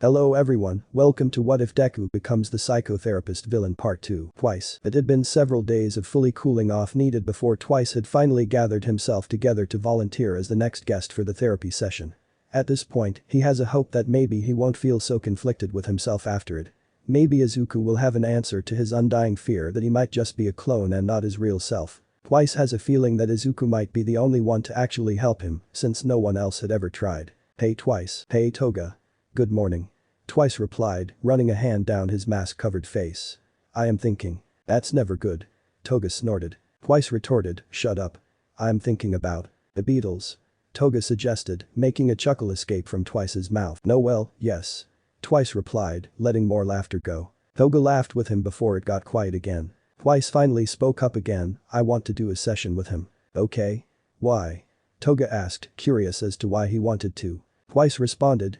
Hello everyone, welcome to What If Deku Becomes the Psychotherapist Villain Part 2. Twice. It had been several days of fully cooling off needed before Twice had finally gathered himself together to volunteer as the next guest for the therapy session. At this point, he has a hope that maybe he won't feel so conflicted with himself after it. Maybe Izuku will have an answer to his undying fear that he might just be a clone and not his real self. Twice has a feeling that Izuku might be the only one to actually help him, since no one else had ever tried. Hey Twice. Hey Toga. Good morning. Twice replied, running a hand down his mask-covered face. I am thinking. That's never good. Toga snorted. Twice retorted, shut up. I am thinking about the Beatles. Toga suggested, making a chuckle escape from Twice's mouth. No well, yes. Twice replied, letting more laughter go. Toga laughed with him before it got quiet again. Twice finally spoke up again, I want to do a session with him. Okay. Why? Toga asked, curious as to why he wanted to. Twice responded,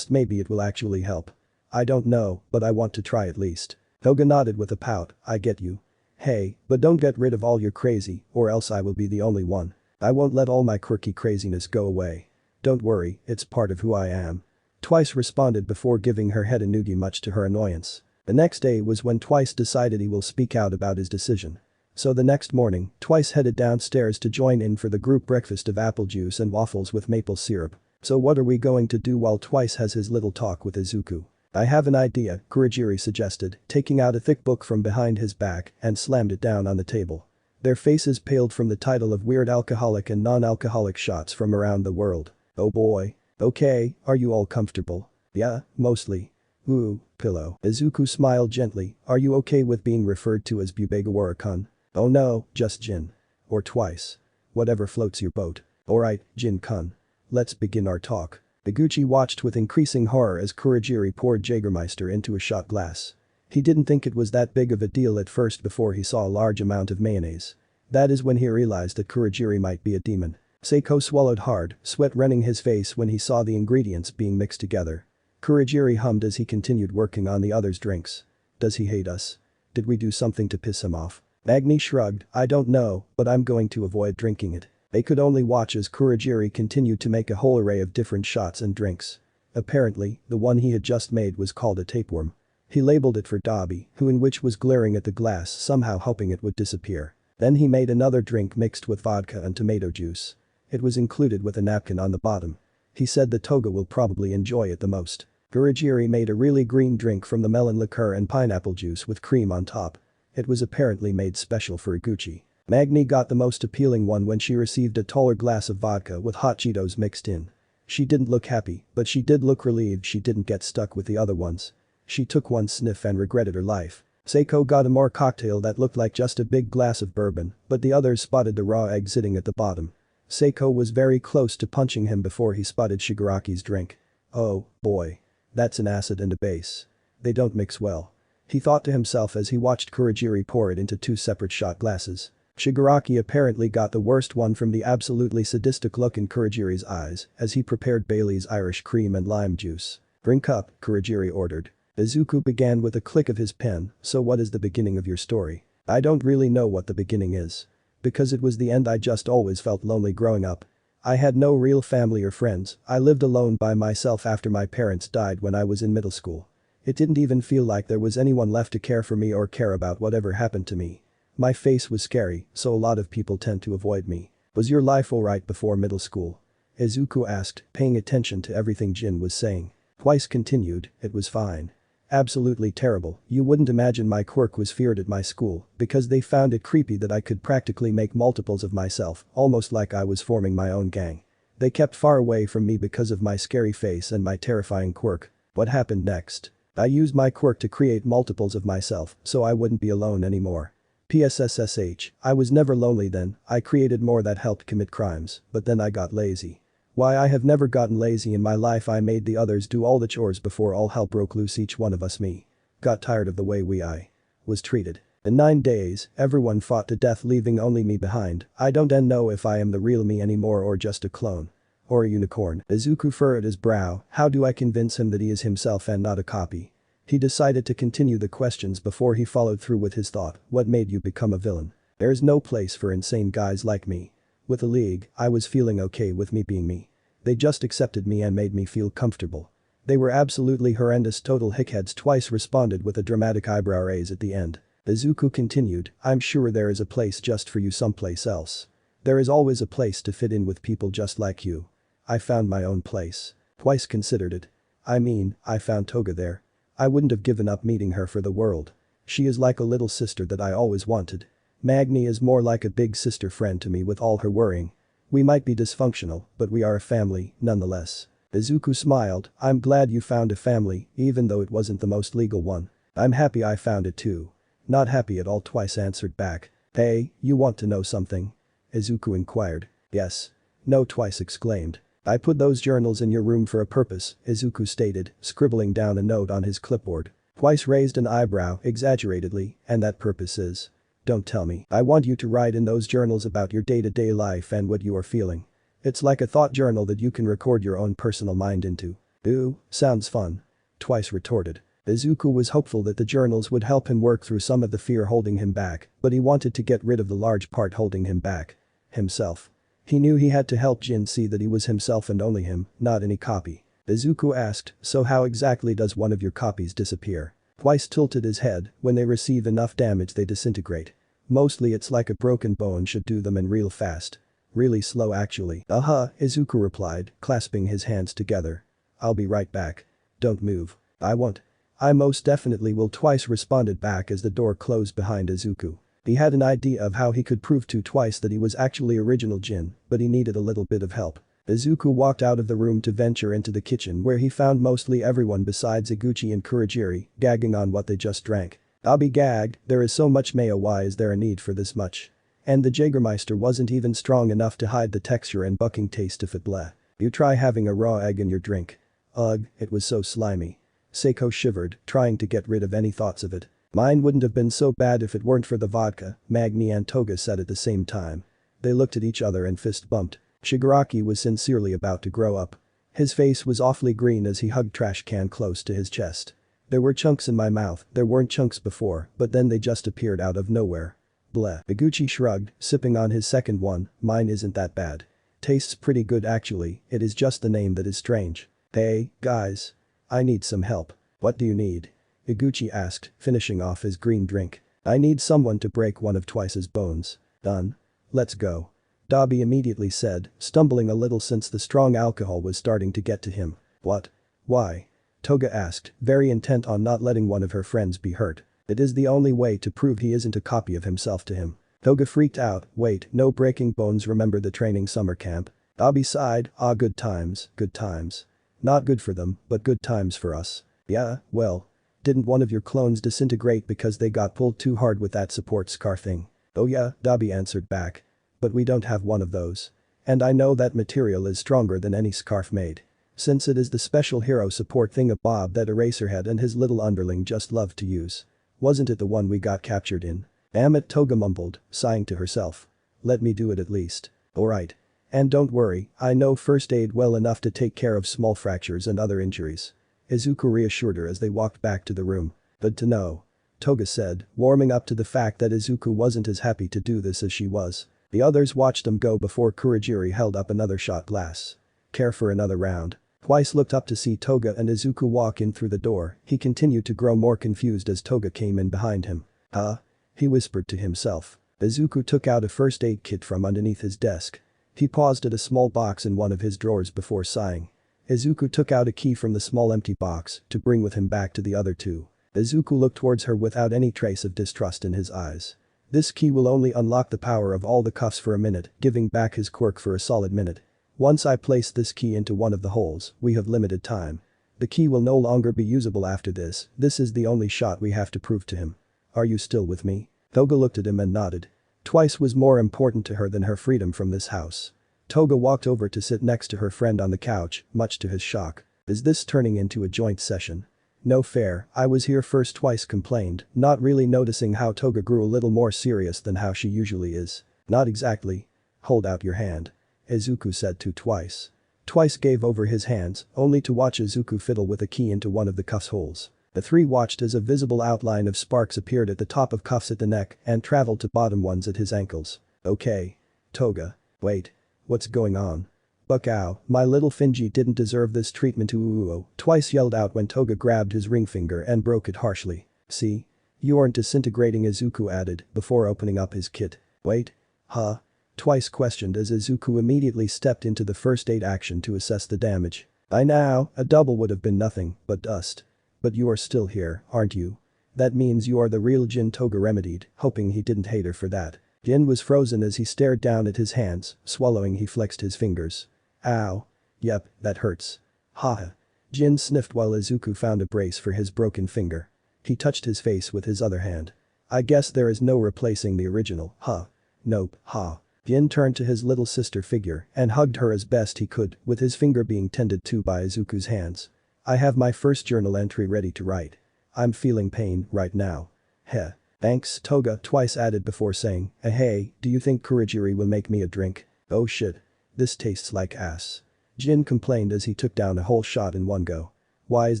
maybe it will actually help. I don't know, but I want to try at least. Toga nodded with a pout, I get you. Hey, but don't get rid of all your crazy, or else I will be the only one. I won't let all my quirky craziness go away. Don't worry, it's part of who I am. Twice responded before giving her head a noogie, much to her annoyance. The next day was when Twice decided he will speak out about his decision. So the next morning, Twice headed downstairs to join in for the group breakfast of apple juice and waffles with maple syrup. So what are we going to do while Twice has his little talk with Izuku? I have an idea, Kurogiri suggested, taking out a thick book from behind his back and slammed it down on the table. Their faces paled from the title of weird alcoholic and non-alcoholic shots from around the world. Oh boy. Okay, are you all comfortable? Yeah, mostly. Ooh, pillow. Izuku smiled gently, are you okay with being referred to as Bubegawara-kun? Oh no, just Jin. Or Twice. Whatever floats your boat. Alright, Jin-kun. Let's begin our talk. Iguchi watched with increasing horror as Kurogiri poured Jägermeister into a shot glass. He didn't think it was that big of a deal at first before he saw a large amount of mayonnaise. That is when he realized that Kurogiri might be a demon. Seiko swallowed hard, sweat running his face when he saw the ingredients being mixed together. Kurogiri hummed as he continued working on the others' drinks. Does he hate us? Did we do something to piss him off? Magni shrugged, I don't know, but I'm going to avoid drinking it. They could only watch as Kurogiri continued to make a whole array of different shots and drinks. Apparently, the one he had just made was called a tapeworm. He labeled it for Dabi, who in which was glaring at the glass, somehow hoping it would disappear. Then he made another drink mixed with vodka and tomato juice. It was included with a napkin on the bottom. He said that Toga will probably enjoy it the most. Kurogiri made a really green drink from the melon liqueur and pineapple juice with cream on top. It was apparently made special for Iguchi. Magni got the most appealing one when she received a taller glass of vodka with hot Cheetos mixed in. She didn't look happy, but she did look relieved she didn't get stuck with the other ones. She took one sniff and regretted her life. Seiko got a more cocktail that looked like just a big glass of bourbon, but the others spotted the raw egg sitting at the bottom. Seiko was very close to punching him before he spotted Shigaraki's drink. Oh, boy. That's an acid and a base. They don't mix well. He thought to himself as he watched Kurogiri pour it into two separate shot glasses. Shigaraki apparently got the worst one from the absolutely sadistic look in Kurogiri's eyes as he prepared Bailey's Irish cream and lime juice. Drink up, Kurogiri ordered. Izuku began with a click of his pen, so what is the beginning of your story? I don't really know what the beginning is. Because it was the end, I just always felt lonely growing up. I had no real family or friends, I lived alone by myself after my parents died when I was in middle school. It didn't even feel like there was anyone left to care for me or care about whatever happened to me. My face was scary, so a lot of people tend to avoid me. Was your life alright before middle school? Izuku asked, paying attention to everything Jin was saying. Twice continued, it was fine. Absolutely terrible, you wouldn't imagine my quirk was feared at my school because they found it creepy that I could practically make multiples of myself, almost like I was forming my own gang. They kept far away from me because of my scary face and my terrifying quirk. What happened next? I used my quirk to create multiples of myself so I wouldn't be alone anymore. PSSSH, I was never lonely then, I created more that helped commit crimes, but then I got lazy. Why, I have never gotten lazy in my life. I made the others do all the chores before all hell broke loose, each one of us me. Got tired of the way I was treated. In 9 days, everyone fought to death leaving only me behind. I don't know if I am the real me anymore or just a clone. Or a unicorn. Izuku furrowed his brow, how do I convince him that he is himself and not a copy? He decided to continue the questions before he followed through with his thought, what made you become a villain? There's no place for insane guys like me. With the League, I was feeling okay with me being me. They just accepted me and made me feel comfortable. They were absolutely horrendous total hickheads. Twice responded with a dramatic eyebrow raise at the end. Izuku continued, I'm sure there is a place just for you someplace else. There is always a place to fit in with people just like you. I found my own place. Twice considered it. I mean, I found Toga there. I wouldn't have given up meeting her for the world. She is like a little sister that I always wanted. Magni is more like a big sister friend to me with all her worrying. We might be dysfunctional, but we are a family, nonetheless. Izuku smiled, I'm glad you found a family, even though it wasn't the most legal one. I'm happy I found it too. Not happy at all. Twice answered back. Hey, you want to know something? Izuku inquired. Yes. No, Twice exclaimed. I put those journals in your room for a purpose, Izuku stated, scribbling down a note on his clipboard. Twice raised an eyebrow exaggeratedly, and that purpose is? Don't tell me. I want you to write in those journals about your day-to-day life and what you are feeling. It's like a thought journal that you can record your own personal mind into. Ooh, sounds fun. Twice retorted. Izuku was hopeful that the journals would help him work through some of the fear holding him back, but he wanted to get rid of the large part holding him back. Himself. He knew he had to help Jin see that he was himself and only him, not any copy. Izuku asked, so how exactly does one of your copies disappear? Twice tilted his head, when they receive enough damage they disintegrate. Mostly it's like a broken bone should do them and real fast. Really slow actually. Izuku replied, clasping his hands together. I'll be right back. Don't move. I won't. I most definitely will. Twice responded back as the door closed behind Izuku. He had an idea of how he could prove to Twice that he was actually original Jin, but he needed a little bit of help. Izuku walked out of the room to venture into the kitchen where he found mostly everyone besides Iguchi and Kurogiri gagging on what they just drank. I'll be gagged, there is so much mayo, why is there a need for this much? And the Jägermeister wasn't even strong enough to hide the texture and bucking taste of it. Bleh. You try having a raw egg in your drink. Ugh, it was so slimy. Seiko shivered, trying to get rid of any thoughts of it. Mine wouldn't have been so bad if it weren't for the vodka, Magni and Toga said at the same time. They looked at each other and fist bumped. Shigaraki was sincerely about to grow up. His face was awfully green as he hugged trash can close to his chest. There were chunks in my mouth, there weren't chunks before, but then they just appeared out of nowhere. Bleh. Iguchi shrugged, sipping on his second one, mine isn't that bad. Tastes pretty good actually, it is just the name that is strange. Hey, guys. I need some help. What do you need? Iguchi asked, finishing off his green drink. I need someone to break one of Twice's bones. Done. Let's go. Dabi immediately said, stumbling a little since the strong alcohol was starting to get to him. What? Why? Toga asked, very intent on not letting one of her friends be hurt. It is the only way to prove he isn't a copy of himself to him. Toga freaked out, wait, no breaking bones, remember the training summer camp? Dabi sighed, ah, good times, good times. Not good for them, but good times for us. Yeah, well. Didn't one of your clones disintegrate because they got pulled too hard with that support scar thing? Oh yeah, Dabi answered back. But we don't have one of those. And I know that material is stronger than any scarf made. Since it is the special hero support thingabob that Eraserhead and his little underling just love to use. Wasn't it the one we got captured in? Damn it, Toga mumbled, sighing to herself. Let me do it at least. Alright. And don't worry, I know first aid well enough to take care of small fractures and other injuries. Izuku reassured her as they walked back to the room. Good to know. Toga said, warming up to the fact that Izuku wasn't as happy to do this as she was. The others watched them go before Kurogiri held up another shot glass. Care for another round? Twice looked up to see Toga and Izuku walk in through the door. He continued to grow more confused as Toga came in behind him. Huh? He whispered to himself. Izuku took out a first aid kit from underneath his desk. He paused at a small box in one of his drawers before sighing. Izuku took out a key from the small empty box to bring with him back to the other two. Izuku looked towards her without any trace of distrust in his eyes. This key will only unlock the power of all the cuffs for a minute, giving back his quirk for a solid minute. Once I place this key into one of the holes, we have limited time. The key will no longer be usable after this is the only shot we have to prove to him. Are you still with me? Toga looked at him and nodded. Twice was more important to her than her freedom from this house. Toga walked over to sit next to her friend on the couch, much to his shock. Is this turning into a joint session? No fair, I was here first, Twice complained, not really noticing how Toga grew a little more serious than how she usually is. Not exactly. Hold out your hand. Izuku said to Twice. Twice gave over his hands, only to watch Izuku fiddle with a key into one of the cuff's holes. The three watched as a visible outline of sparks appeared at the top of cuffs at the neck and traveled to bottom ones at his ankles. Okay. Toga. Wait. What's going on? Buck ow, my little Finji didn't deserve this treatment ooh, Twice yelled out when Toga grabbed his ring finger and broke it harshly. See? You aren't disintegrating, Izuku added, before opening up his kit. Wait? Huh? Twice questioned as Izuku immediately stepped into the first aid action to assess the damage. By now, a double would have been nothing but dust. But you are still here, aren't you? That means you are the real Jin, Toga remedied, hoping he didn't hate her for that. Jin was frozen as he stared down at his hands, swallowing he flexed his fingers. Ow. Yep, that hurts. Haha. Jin sniffed while Izuku found a brace for his broken finger. He touched his face with his other hand. I guess there is no replacing the original, huh? Nope, ha. Jin turned to his little sister figure and hugged her as best he could, with his finger being tended to by Izuku's hands. I have my first journal entry ready to write. I'm feeling pain right now. Heh. Thanks, Toga twice added before saying, hey, do you think Kurogiri will make me a drink? Oh shit. This tastes like ass. Jin complained as he took down a whole shot in one go. Why is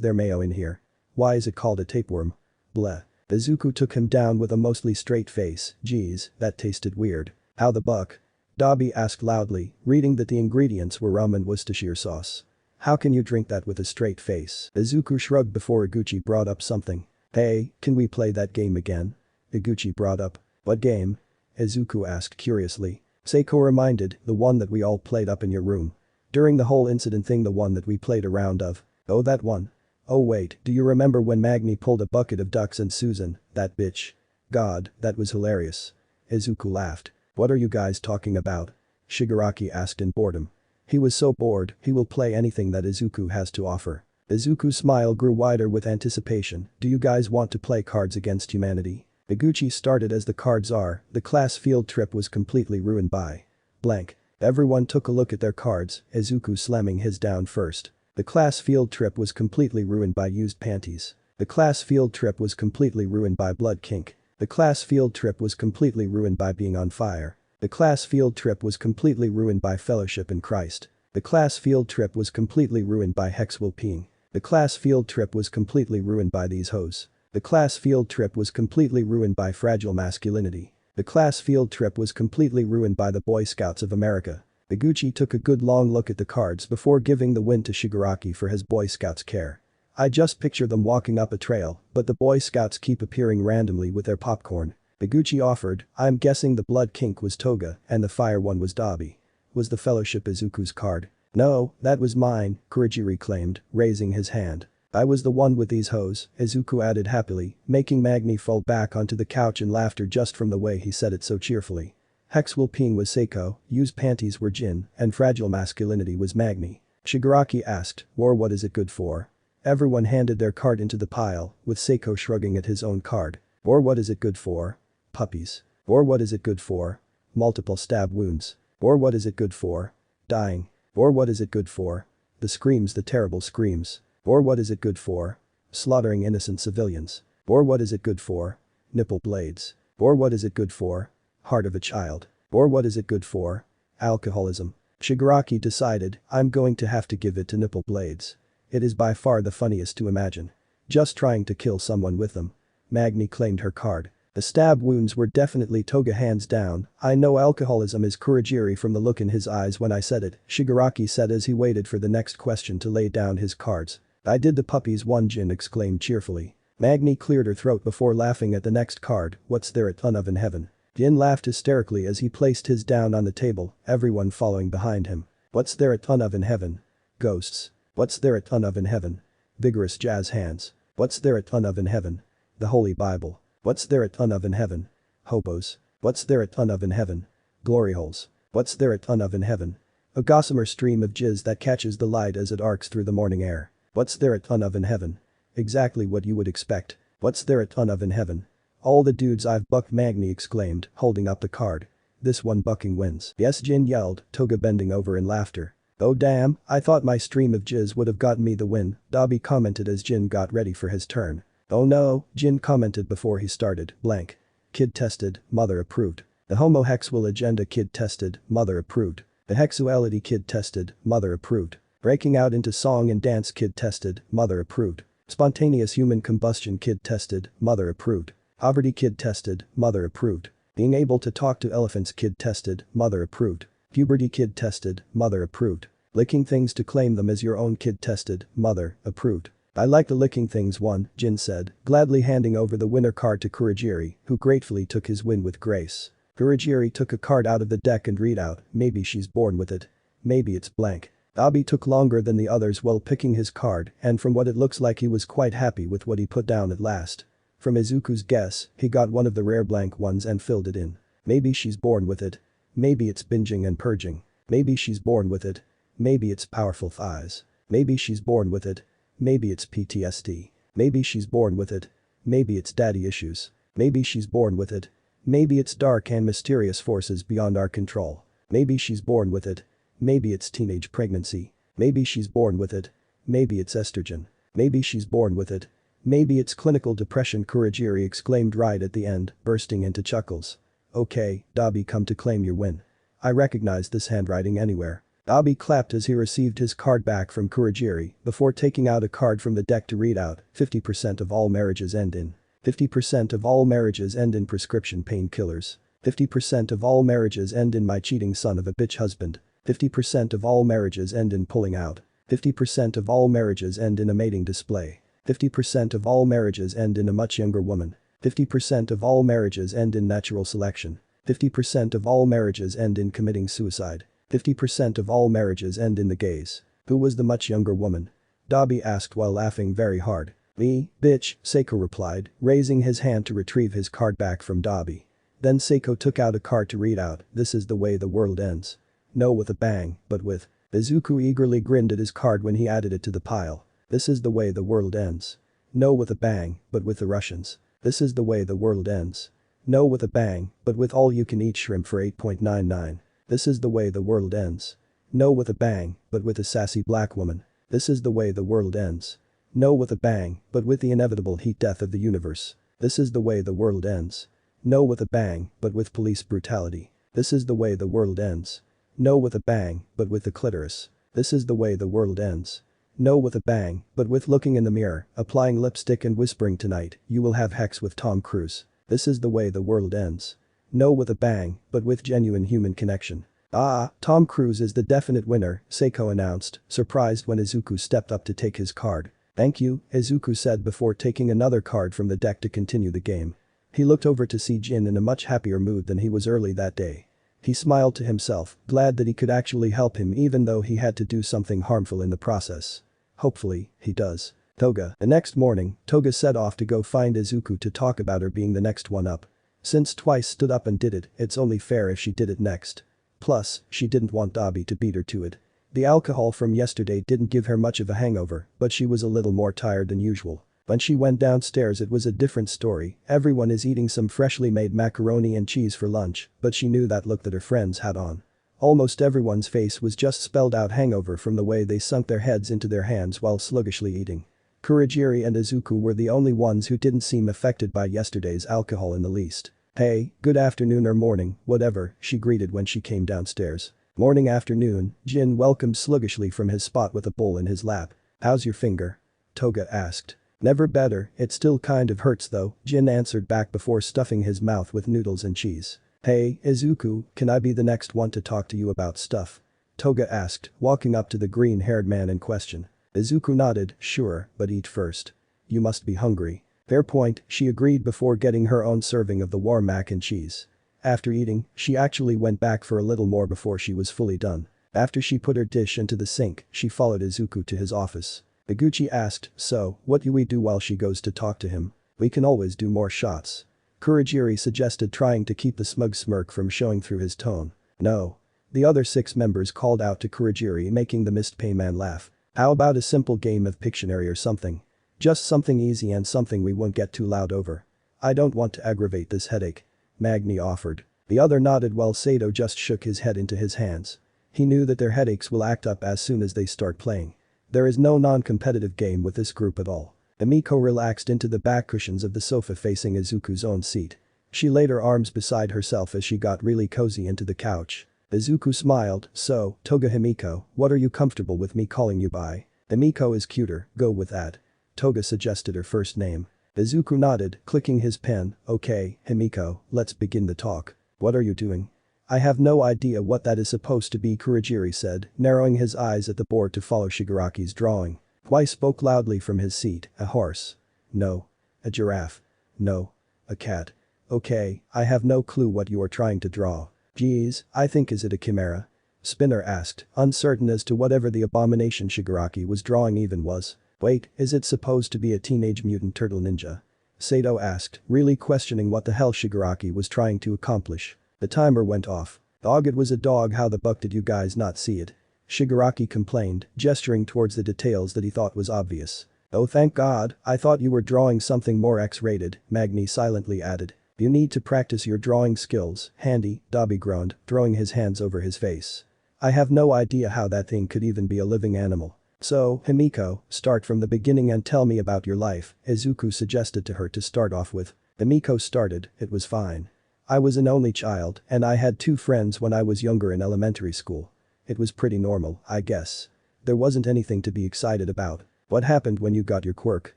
there mayo in here? Why is it called a tapeworm? Bleh. Izuku took him down with a mostly straight face. Geez, that tasted weird. How the buck? Dobby asked loudly, reading that the ingredients were rum and Worcestershire sauce. How can you drink that with a straight face? Izuku shrugged before Iguchi brought up something. Hey, can we play that game again? Iguchi brought up. What game? Izuku asked curiously. Seiko reminded, the one that we all played up in your room. During the whole incident thing, the one that we played a round of. Oh, that one. Oh wait, do you remember when Magni pulled a bucket of ducks and Susan, that bitch? God, that was hilarious. Izuku laughed. What are you guys talking about? Shigaraki asked in boredom. He was so bored, he will play anything that Izuku has to offer. Izuku's smile grew wider with anticipation. Do you guys want to play Cards Against Humanity? Iguchi started as the cards are, the class field trip was completely ruined by. Blank. Everyone took a look at their cards, Izuku slamming his down first. The class field trip was completely ruined by used panties. The class field trip was completely ruined by blood kink. The class field trip was completely ruined by being on fire. The class field trip was completely ruined by fellowship in Christ. The class field trip was completely ruined by hex will peeing. The class field trip was completely ruined by these hoes. The class field trip was completely ruined by fragile masculinity. The class field trip was completely ruined by the Boy Scouts of America. Iguchi took a good long look at the cards before giving the win to Shigaraki for his Boy Scouts care. I just picture them walking up a trail, but the Boy Scouts keep appearing randomly with their popcorn. Iguchi offered, I'm guessing the blood kink was Toga and the fire one was Dabi. Was the fellowship Izuku's card? No, that was mine, Kurogiri claimed, raising his hand. I was the one with these hoes, Izuku added happily, making Magni fall back onto the couch in laughter just from the way he said it so cheerfully. Hex will peeing was Seiko, used panties were Jin, and fragile masculinity was Magni. Shigaraki asked, or what is it good for? Everyone handed their card into the pile, with Seiko shrugging at his own card. Or what is it good for? Puppies. Or what is it good for? Multiple stab wounds. Or what is it good for? Dying. Or what is it good for? The screams, the terrible screams. Or what is it good for? Slaughtering innocent civilians. Or what is it good for? Nipple blades. Or what is it good for? Heart of a child. Or what is it good for? Alcoholism. Shigaraki decided, I'm going to have to give it to nipple blades. It is by far the funniest to imagine. Just trying to kill someone with them. Magni claimed her card. The stab wounds were definitely Toga hands down. I know alcoholism is Kurogiri from the look in his eyes when I said it, Shigaraki said as he waited for the next question to lay down his cards. I did the puppies one, Jin exclaimed cheerfully. Magni cleared her throat before laughing at the next card, what's there a ton of in heaven? Jin laughed hysterically as he placed his down on the table, everyone following behind him. What's there a ton of in heaven? Ghosts. What's there a ton of in heaven? Vigorous jazz hands. What's there a ton of in heaven? The Holy Bible. What's there a ton of in heaven? Hobos. What's there a ton of in heaven? Glory holes. What's there a ton of in heaven? A gossamer stream of jizz that catches the light as it arcs through the morning air. What's there a ton of in heaven? Exactly what you would expect. What's there a ton of in heaven? All the dudes I've bucked, Magni exclaimed, holding up the card. This one bucking wins. Yes, Jin yelled, Toga bending over in laughter. Oh damn, I thought my stream of jizz would have gotten me the win, Dabi commented as Jin got ready for his turn. Oh no, Jin commented before he started, blank. Kid tested, mother approved. The homo-hexual agenda kid tested, mother approved. The hexuality kid tested, mother approved. Breaking out into song and dance kid tested, mother approved. Spontaneous human combustion kid tested, mother approved. Poverty kid tested, mother approved. Being able to talk to elephants kid tested, mother approved. Puberty kid tested, mother approved. Licking things to claim them as your own kid tested, mother, approved. I like the licking things one, Jin said, gladly handing over the winner card to Kurogiri, who gratefully took his win with grace. Kurogiri took a card out of the deck and read out, maybe she's born with it. Maybe it's blank. Dabi took longer than the others while picking his card, and from what it looks like he was quite happy with what he put down at last. From Izuku's guess, he got one of the rare blank ones and filled it in. Maybe she's born with it. Maybe it's binging and purging. Maybe she's born with it. Maybe it's powerful thighs. Maybe she's born with it. Maybe it's PTSD. Maybe she's born with it. Maybe it's daddy issues. Maybe she's born with it. Maybe it's dark and mysterious forces beyond our control. Maybe she's born with it. Maybe it's teenage pregnancy. Maybe she's born with it. Maybe it's estrogen. Maybe she's born with it. Maybe it's clinical depression, Kurogiri exclaimed right at the end, bursting into chuckles. Okay, Dabi, come to claim your win. I recognize this handwriting anywhere. Dabi clapped as he received his card back from Kurogiri before taking out a card from the deck to read out, 50% of all marriages end in. 50% of all marriages end in prescription painkillers. 50% of all marriages end in my cheating son of a bitch husband. 50% of all marriages end in pulling out. 50% of all marriages end in a mating display. 50% of all marriages end in a much younger woman. 50% of all marriages end in natural selection. 50% of all marriages end in committing suicide. 50% of all marriages end in the gays. Who was the much younger woman? Dabi asked while laughing very hard. Me, bitch, Seiko replied, raising his hand to retrieve his card back from Dabi. Then Seiko took out a card to read out, this is the way the world ends. No with a bang, but with. Izuku eagerly grinned at his card when he added it to the pile. This is the way the world ends. No with a bang, but with the Russians. This is the way the world ends. No with a bang, but with all you can eat shrimp for 8.99. This is the way the world ends. No with a bang, but with a sassy black woman. This is the way the world ends. No with a bang, but with the inevitable heat death of the universe. This is the way the world ends. No with a bang, but with police brutality. This is the way the world ends. No with a bang, but with the clitoris. This is the way the world ends. No with a bang, but with looking in the mirror, applying lipstick and whispering tonight, you will have sex with Tom Cruise. This is the way the world ends. No with a bang, but with genuine human connection. Ah, Tom Cruise is the definite winner, Seiko announced, surprised when Izuku stepped up to take his card. Thank you, Izuku said before taking another card from the deck to continue the game. He looked over to see Jin in a much happier mood than he was early that day. He smiled to himself, glad that he could actually help him even though he had to do something harmful in the process. Hopefully, he does. Toga. The next morning, Toga set off to go find Izuku to talk about her being the next one up. Since Twice stood up and did it, it's only fair if she did it next. Plus, she didn't want Dabi to beat her to it. The alcohol from yesterday didn't give her much of a hangover, but she was a little more tired than usual. When she went downstairs it was a different story, everyone is eating some freshly made macaroni and cheese for lunch, but she knew that look that her friends had on. Almost everyone's face was just spelled out hangover from the way they sunk their heads into their hands while sluggishly eating. Kurogiri and Izuku were the only ones who didn't seem affected by yesterday's alcohol in the least. Hey, good afternoon or morning, whatever, she greeted when she came downstairs. Morning afternoon, Jin welcomed sluggishly from his spot with a bowl in his lap. How's your finger? Toga asked. Never better, it still kind of hurts though, Jin answered back before stuffing his mouth with noodles and cheese. Hey, Izuku, can I be the next one to talk to you about stuff? Toga asked, walking up to the green-haired man in question. Izuku nodded, sure, but eat first. You must be hungry. Fair point, she agreed before getting her own serving of the warm mac and cheese. After eating, she actually went back for a little more before she was fully done. After she put her dish into the sink, she followed Izuku to his office. Iguchi asked, so, what do we do while she goes to talk to him? We can always do more shots. Kurogiri suggested, trying to keep the smug smirk from showing through his tone. No. The other 6 members called out to Kurogiri, making the mist pay man laugh. How about a simple game of Pictionary or something? Just something easy and something we won't get too loud over. I don't want to aggravate this headache. Magni offered. The other nodded while Sato just shook his head into his hands. He knew that their headaches will act up as soon as they start playing. There is no non-competitive game with this group at all. Emiko relaxed into the back cushions of the sofa facing Izuku's own seat. She laid her arms beside herself as she got really cozy into the couch. Izuku smiled, so, Toga Himiko, what are you comfortable with me calling you by? Emiko is cuter, go with that. Toga suggested her first name. Izuku nodded, clicking his pen, okay, Himiko, let's begin the talk. What are you doing? I have no idea what that is supposed to be, Kurogiri said, narrowing his eyes at the board to follow Shigaraki's drawing. Twice spoke loudly from his seat. A horse. No. A giraffe. No. A cat. Okay, I have no clue what you are trying to draw. Geez, I think is it a chimera? Spinner asked, uncertain as to whatever the abomination Shigaraki was drawing even was. Wait, is it supposed to be a Teenage Mutant Turtle Ninja? Sato asked, really questioning what the hell Shigaraki was trying to accomplish. The timer went off. Dog, it was a dog, how the buck did you guys not see it? Shigaraki complained, gesturing towards the details that he thought was obvious. Oh thank God, I thought you were drawing something more X-rated, Magni silently added. You need to practice your drawing skills, Handy, Dobby groaned, throwing his hands over his face. I have no idea how that thing could even be a living animal. So, Himiko, start from the beginning and tell me about your life, Izuku suggested to her to start off with. Himiko started, it was fine. I was an only child, and I had 2 friends when I was younger in elementary school. It was pretty normal, I guess. There wasn't anything to be excited about. What happened when you got your quirk?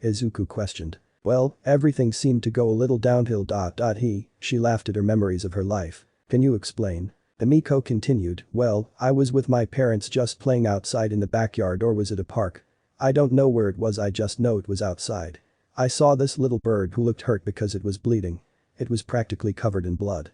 Izuku questioned. Well, everything seemed to go a little downhill. She laughed at her memories of her life. Can you explain? Himiko continued, well, I was with my parents just playing outside in the backyard, or was it a park? I don't know where it was, I just know it was outside. I saw this little bird who looked hurt because it was bleeding. It was practically covered in blood.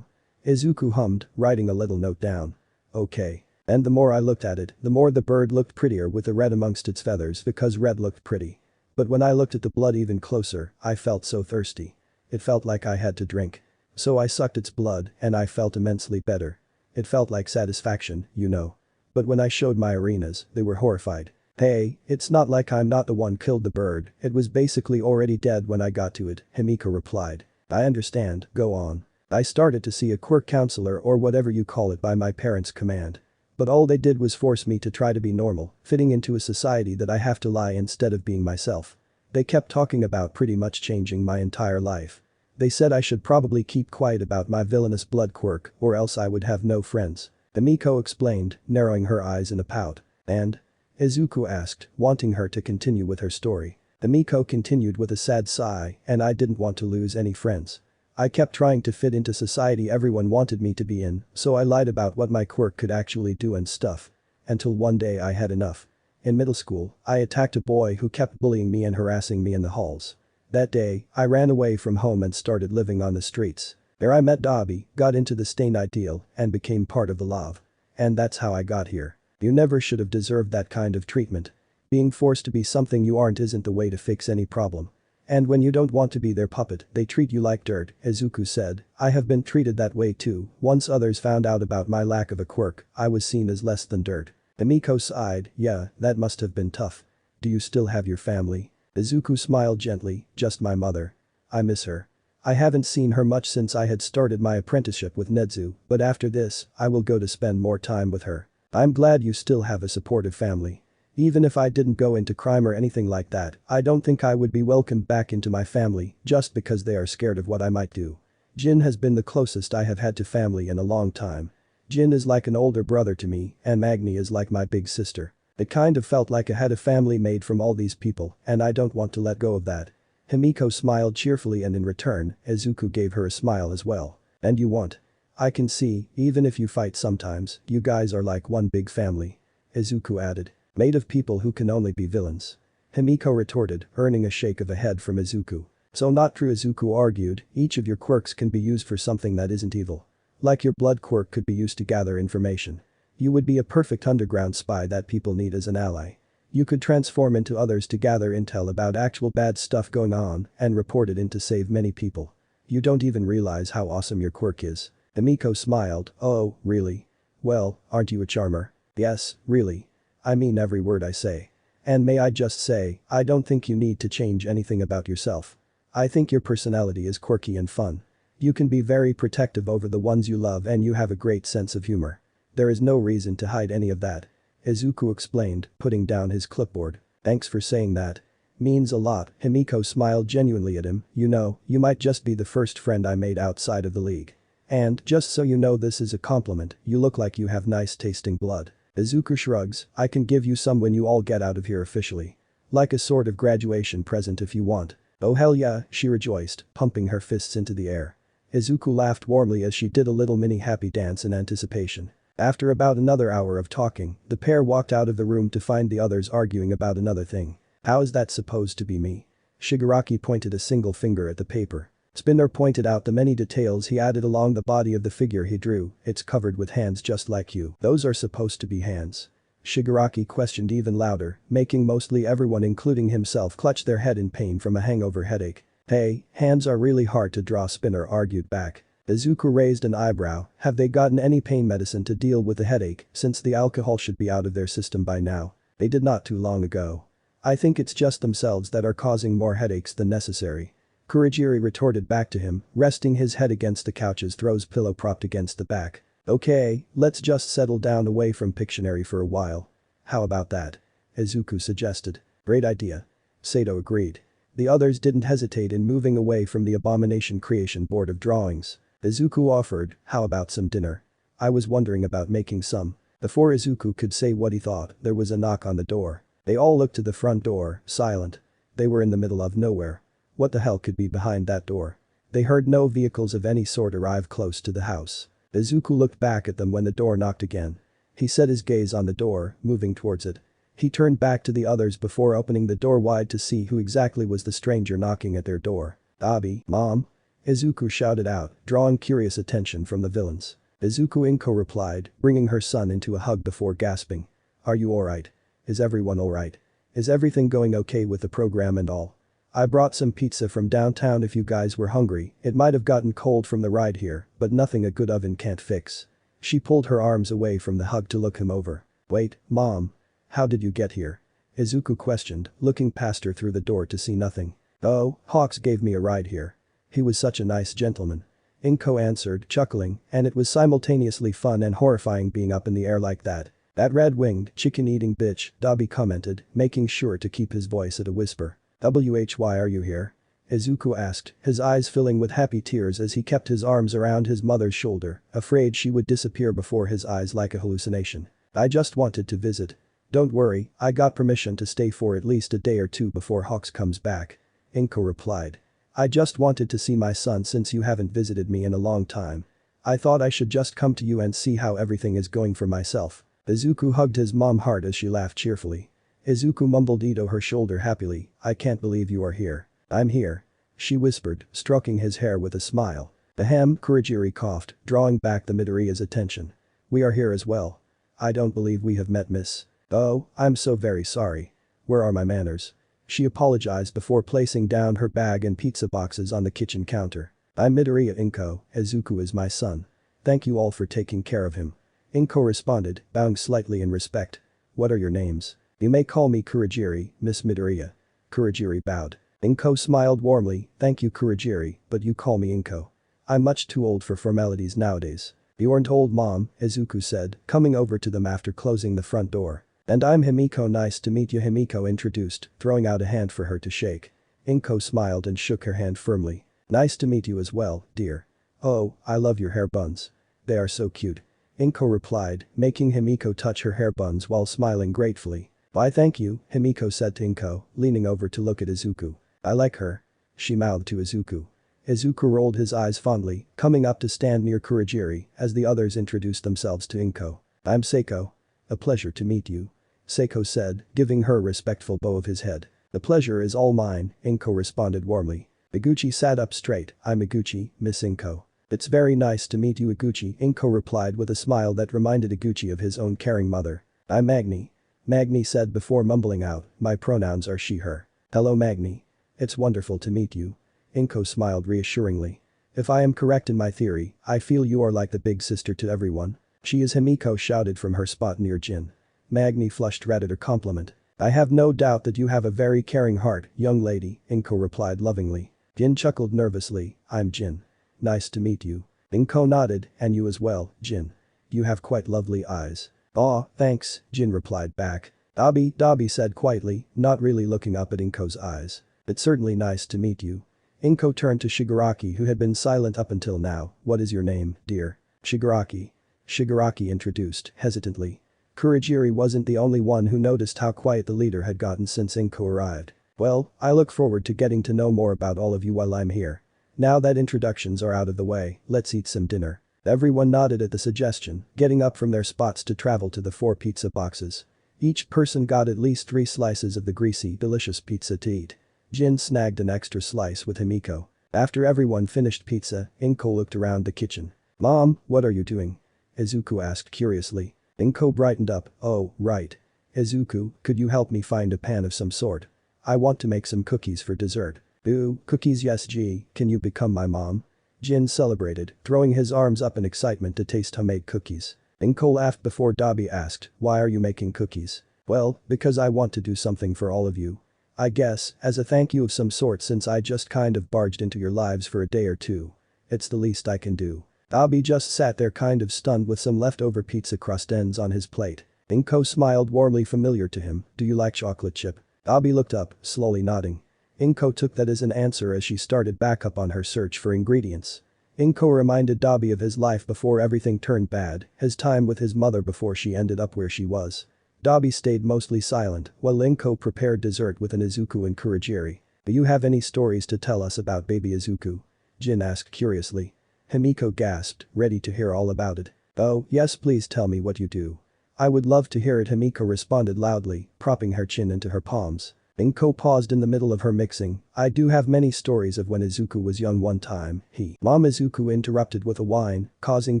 Izuku hummed, writing a little note down. Okay. And the more I looked at it, the more the bird looked prettier with the red amongst its feathers because red looked pretty. But when I looked at the blood even closer, I felt so thirsty. It felt like I had to drink. So I sucked its blood and I felt immensely better. It felt like satisfaction, you know. But when I showed my arenas, they were horrified. Hey, it's not like I'm not the one killed the bird, it was basically already dead when I got to it, Himiko replied. I understand, go on. I started to see a quirk counselor or whatever you call it by my parents' command. But all they did was force me to try to be normal, fitting into a society that I have to lie instead of being myself. They kept talking about pretty much changing my entire life. They said I should probably keep quiet about my villainous blood quirk or else I would have no friends. Himiko explained, narrowing her eyes in a pout. And? Izuku asked, wanting her to continue with her story. Himiko continued with a sad sigh, and I didn't want to lose any friends. I kept trying to fit into society everyone wanted me to be in, so I lied about what my quirk could actually do and stuff. Until one day I had enough. In middle school, I attacked a boy who kept bullying me and harassing me in the halls. That day, I ran away from home and started living on the streets. There I met Dobby, got into the Stain Ideal, and became part of the Love. And that's how I got here. You never should have deserved that kind of treatment. Being forced to be something you aren't isn't the way to fix any problem. And when you don't want to be their puppet, they treat you like dirt, Izuku said. I have been treated that way too. Once others found out about my lack of a quirk, I was seen as less than dirt. Himiko sighed, yeah, that must have been tough. Do you still have your family? Izuku smiled gently, just my mother. I miss her. I haven't seen her much since I had started my apprenticeship with Nezu, but after this, I will go to spend more time with her. I'm glad you still have a supportive family. Even if I didn't go into crime or anything like that, I don't think I would be welcomed back into my family just because they are scared of what I might do. Jin has been the closest I have had to family in a long time. Jin is like an older brother to me and Magni is like my big sister. It kind of felt like I had a family made from all these people and I don't want to let go of that. Himiko smiled cheerfully and in return, Izuku gave her a smile as well. And you want? I can see, even if you fight sometimes, you guys are like one big family. Izuku added. Made of people who can only be villains. Himiko retorted, earning a shake of a head from Izuku. So not true, Izuku argued, each of your quirks can be used for something that isn't evil. Like your blood quirk could be used to gather information. You would be a perfect underground spy that people need as an ally. You could transform into others to gather intel about actual bad stuff going on and report it in to save many people. You don't even realize how awesome your quirk is. Himiko smiled, oh, really? Well, aren't you a charmer? Yes, really. I mean every word I say. And may I just say, I don't think you need to change anything about yourself. I think your personality is quirky and fun. You can be very protective over the ones you love and you have a great sense of humor. There is no reason to hide any of that. Izuku explained, putting down his clipboard. Thanks for saying that. Means a lot, Himiko smiled genuinely at him, you know, you might just be the first friend I made outside of the league. And, just so you know this is a compliment, you look like you have nice tasting blood. Izuku shrugs, I can give you some when you all get out of here officially. Like a sort of graduation present if you want. Oh hell yeah, she rejoiced, pumping her fists into the air. Izuku laughed warmly as she did a little mini happy dance in anticipation. After about another hour of talking, the pair walked out of the room to find the others arguing about another thing. How is that supposed to be me? Shigaraki pointed a single finger at the paper. Spinner pointed out the many details he added along the body of the figure he drew. It's covered with hands just like you. Those are supposed to be hands. Shigaraki questioned even louder, making mostly everyone including himself clutch their head in pain from a hangover headache. Hey, hands are really hard to draw, Spinner argued back. Izuku raised an eyebrow. Have they gotten any pain medicine to deal with the headache, since the alcohol should be out of their system by now? They did not too long ago. I think it's just themselves that are causing more headaches than necessary. Kurogiri retorted back to him, resting his head against the couch's throws pillow propped against the back. Okay, let's just settle down away from Pictionary for a while. How about that? Izuku suggested. Great idea. Sato agreed. The others didn't hesitate in moving away from the Abomination Creation board of drawings. Izuku offered, how about some dinner? I was wondering about making some. Before Izuku could say what he thought, there was a knock on the door. They all looked to the front door, silent. They were in the middle of nowhere. What the hell could be behind that door? They heard no vehicles of any sort arrive close to the house. Izuku looked back at them when the door knocked again. He set his gaze on the door, moving towards it. He turned back to the others before opening the door wide to see who exactly was the stranger knocking at their door. Abi, Mom? Izuku shouted out, drawing curious attention from the villains. Izuku Inko replied, bringing her son into a hug before gasping. Are you alright? Is everyone alright? Is everything going okay with the program and all? I brought some pizza from downtown if you guys were hungry. It might have gotten cold from the ride here, but nothing a good oven can't fix. She pulled her arms away from the hug to look him over. Wait, Mom. How did you get here? Izuku questioned, looking past her through the door to see nothing. Oh, Hawks gave me a ride here. He was such a nice gentleman. Inko answered, chuckling, and it was simultaneously fun and horrifying being up in the air like that. That red-winged, chicken-eating bitch, Dabi commented, making sure to keep his voice at a whisper. Why are you here? Izuku asked, his eyes filling with happy tears as he kept his arms around his mother's shoulder, afraid she would disappear before his eyes like a hallucination. I just wanted to visit. Don't worry, I got permission to stay for at least a day or two before Hawks comes back. Inko replied. I just wanted to see my son since you haven't visited me in a long time. I thought I should just come to you and see how everything is going for myself. Izuku hugged his mom hard as she laughed cheerfully. Izuku mumbled Ito her shoulder happily, I can't believe you are here. I'm here. She whispered, stroking his hair with a smile. Ahem, Kurogiri coughed, drawing back the Midoriya's attention. We are here as well. I don't believe we have met, miss. Oh, I'm so very sorry. Where are my manners? She apologized before placing down her bag and pizza boxes on the kitchen counter. I'm Midoriya Inko, Izuku is my son. Thank you all for taking care of him. Inko responded, bowing slightly in respect. What are your names? You may call me Kurogiri, Miss Midoriya. Kurogiri bowed. Inko smiled warmly, thank you Kurogiri, but you call me Inko. I'm much too old for formalities nowadays. You aren't old, Mom, Izuku said, coming over to them after closing the front door. And I'm Himiko, nice to meet you, Himiko introduced, throwing out a hand for her to shake. Inko smiled and shook her hand firmly. Nice to meet you as well, dear. Oh, I love your hair buns. They are so cute. Inko replied, making Himiko touch her hair buns while smiling gratefully. Why thank you, Himiko said to Inko, leaning over to look at Izuku. I like her. She mouthed to Izuku. Izuku rolled his eyes fondly, coming up to stand near Kurogiri as the others introduced themselves to Inko. I'm Seiko. A pleasure to meet you. Seiko said, giving her a respectful bow of his head. The pleasure is all mine, Inko responded warmly. Iguchi sat up straight, I'm Iguchi, Miss Inko. It's very nice to meet you Iguchi, Inko replied with a smile that reminded Iguchi of his own caring mother. I'm Magni. Magni said before mumbling out, my pronouns are she her. Hello Magni. It's wonderful to meet you. Inko smiled reassuringly. If I am correct in my theory, I feel you are like the big sister to everyone. She is, Himiko shouted from her spot near Jin. Magni flushed red at her compliment. I have no doubt that you have a very caring heart, young lady, Inko replied lovingly. Jin chuckled nervously, I'm Jin. Nice to meet you. Inko nodded, and you as well, Jin. You have quite lovely eyes. Aw, thanks, Jin replied back. Dabi said quietly, not really looking up at Inko's eyes. It's certainly nice to meet you. Inko turned to Shigaraki who had been silent up until now. What is your name, dear? Shigaraki. Shigaraki introduced, hesitantly. Kurogiri wasn't the only one who noticed how quiet the leader had gotten since Inko arrived. Well, I look forward to getting to know more about all of you while I'm here. Now that introductions are out of the way, let's eat some dinner. Everyone nodded at the suggestion, getting up from their spots to travel to the 4 pizza boxes. Each person got at least 3 slices of the greasy, delicious pizza to eat. Jin snagged an extra slice with Himiko. After everyone finished pizza, Inko looked around the kitchen. "Mom, what are you doing?" Izuku asked curiously. Inko brightened up. "Oh, right. Izuku, could you help me find a pan of some sort? I want to make some cookies for dessert." "Ooh, cookies yes G, can you become my mom?" Jin celebrated, throwing his arms up in excitement to taste homemade cookies. Inko laughed before Dabi asked, "Why are you making cookies?" "Well, because I want to do something for all of you. I guess, as a thank you of some sort since I just kind of barged into your lives for a day or two. It's the least I can do." Dabi just sat there kind of stunned with some leftover pizza crust ends on his plate. Inko smiled warmly familiar to him. "Do you like chocolate chip?" Dabi looked up, slowly nodding. Inko took that as an answer as she started back up on her search for ingredients. Inko reminded Dabi of his life before everything turned bad, his time with his mother before she ended up where she was. Dabi stayed mostly silent while Inko prepared dessert with an Izuku and Kurogiri. "Do you have any stories to tell us about baby Izuku?" Jin asked curiously. Himiko gasped, ready to hear all about it. "Oh, yes please tell me what you do. I would love to hear it," Himiko responded loudly, propping her chin into her palms. Inko paused in the middle of her mixing. "I do have many stories of when Izuku was young one time, Mom Izuku interrupted with a whine, causing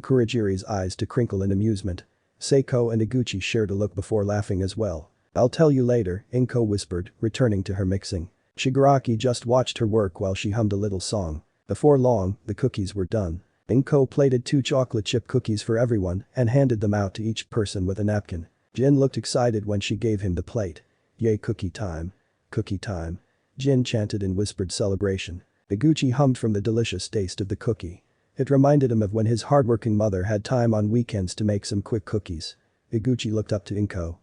Kurogiri's eyes to crinkle in amusement. Seiko and Iguchi shared a look before laughing as well. "I'll tell you later," Inko whispered, returning to her mixing. Shigaraki just watched her work while she hummed a little song. Before long, the cookies were done. Inko plated 2 chocolate chip cookies for everyone and handed them out to each person with a napkin. Jin looked excited when she gave him the plate. "Yay cookie time. Cookie time." Jin chanted in whispered celebration. Iguchi hummed from the delicious taste of the cookie. It reminded him of when his hardworking mother had time on weekends to make some quick cookies. Iguchi looked up to Inko.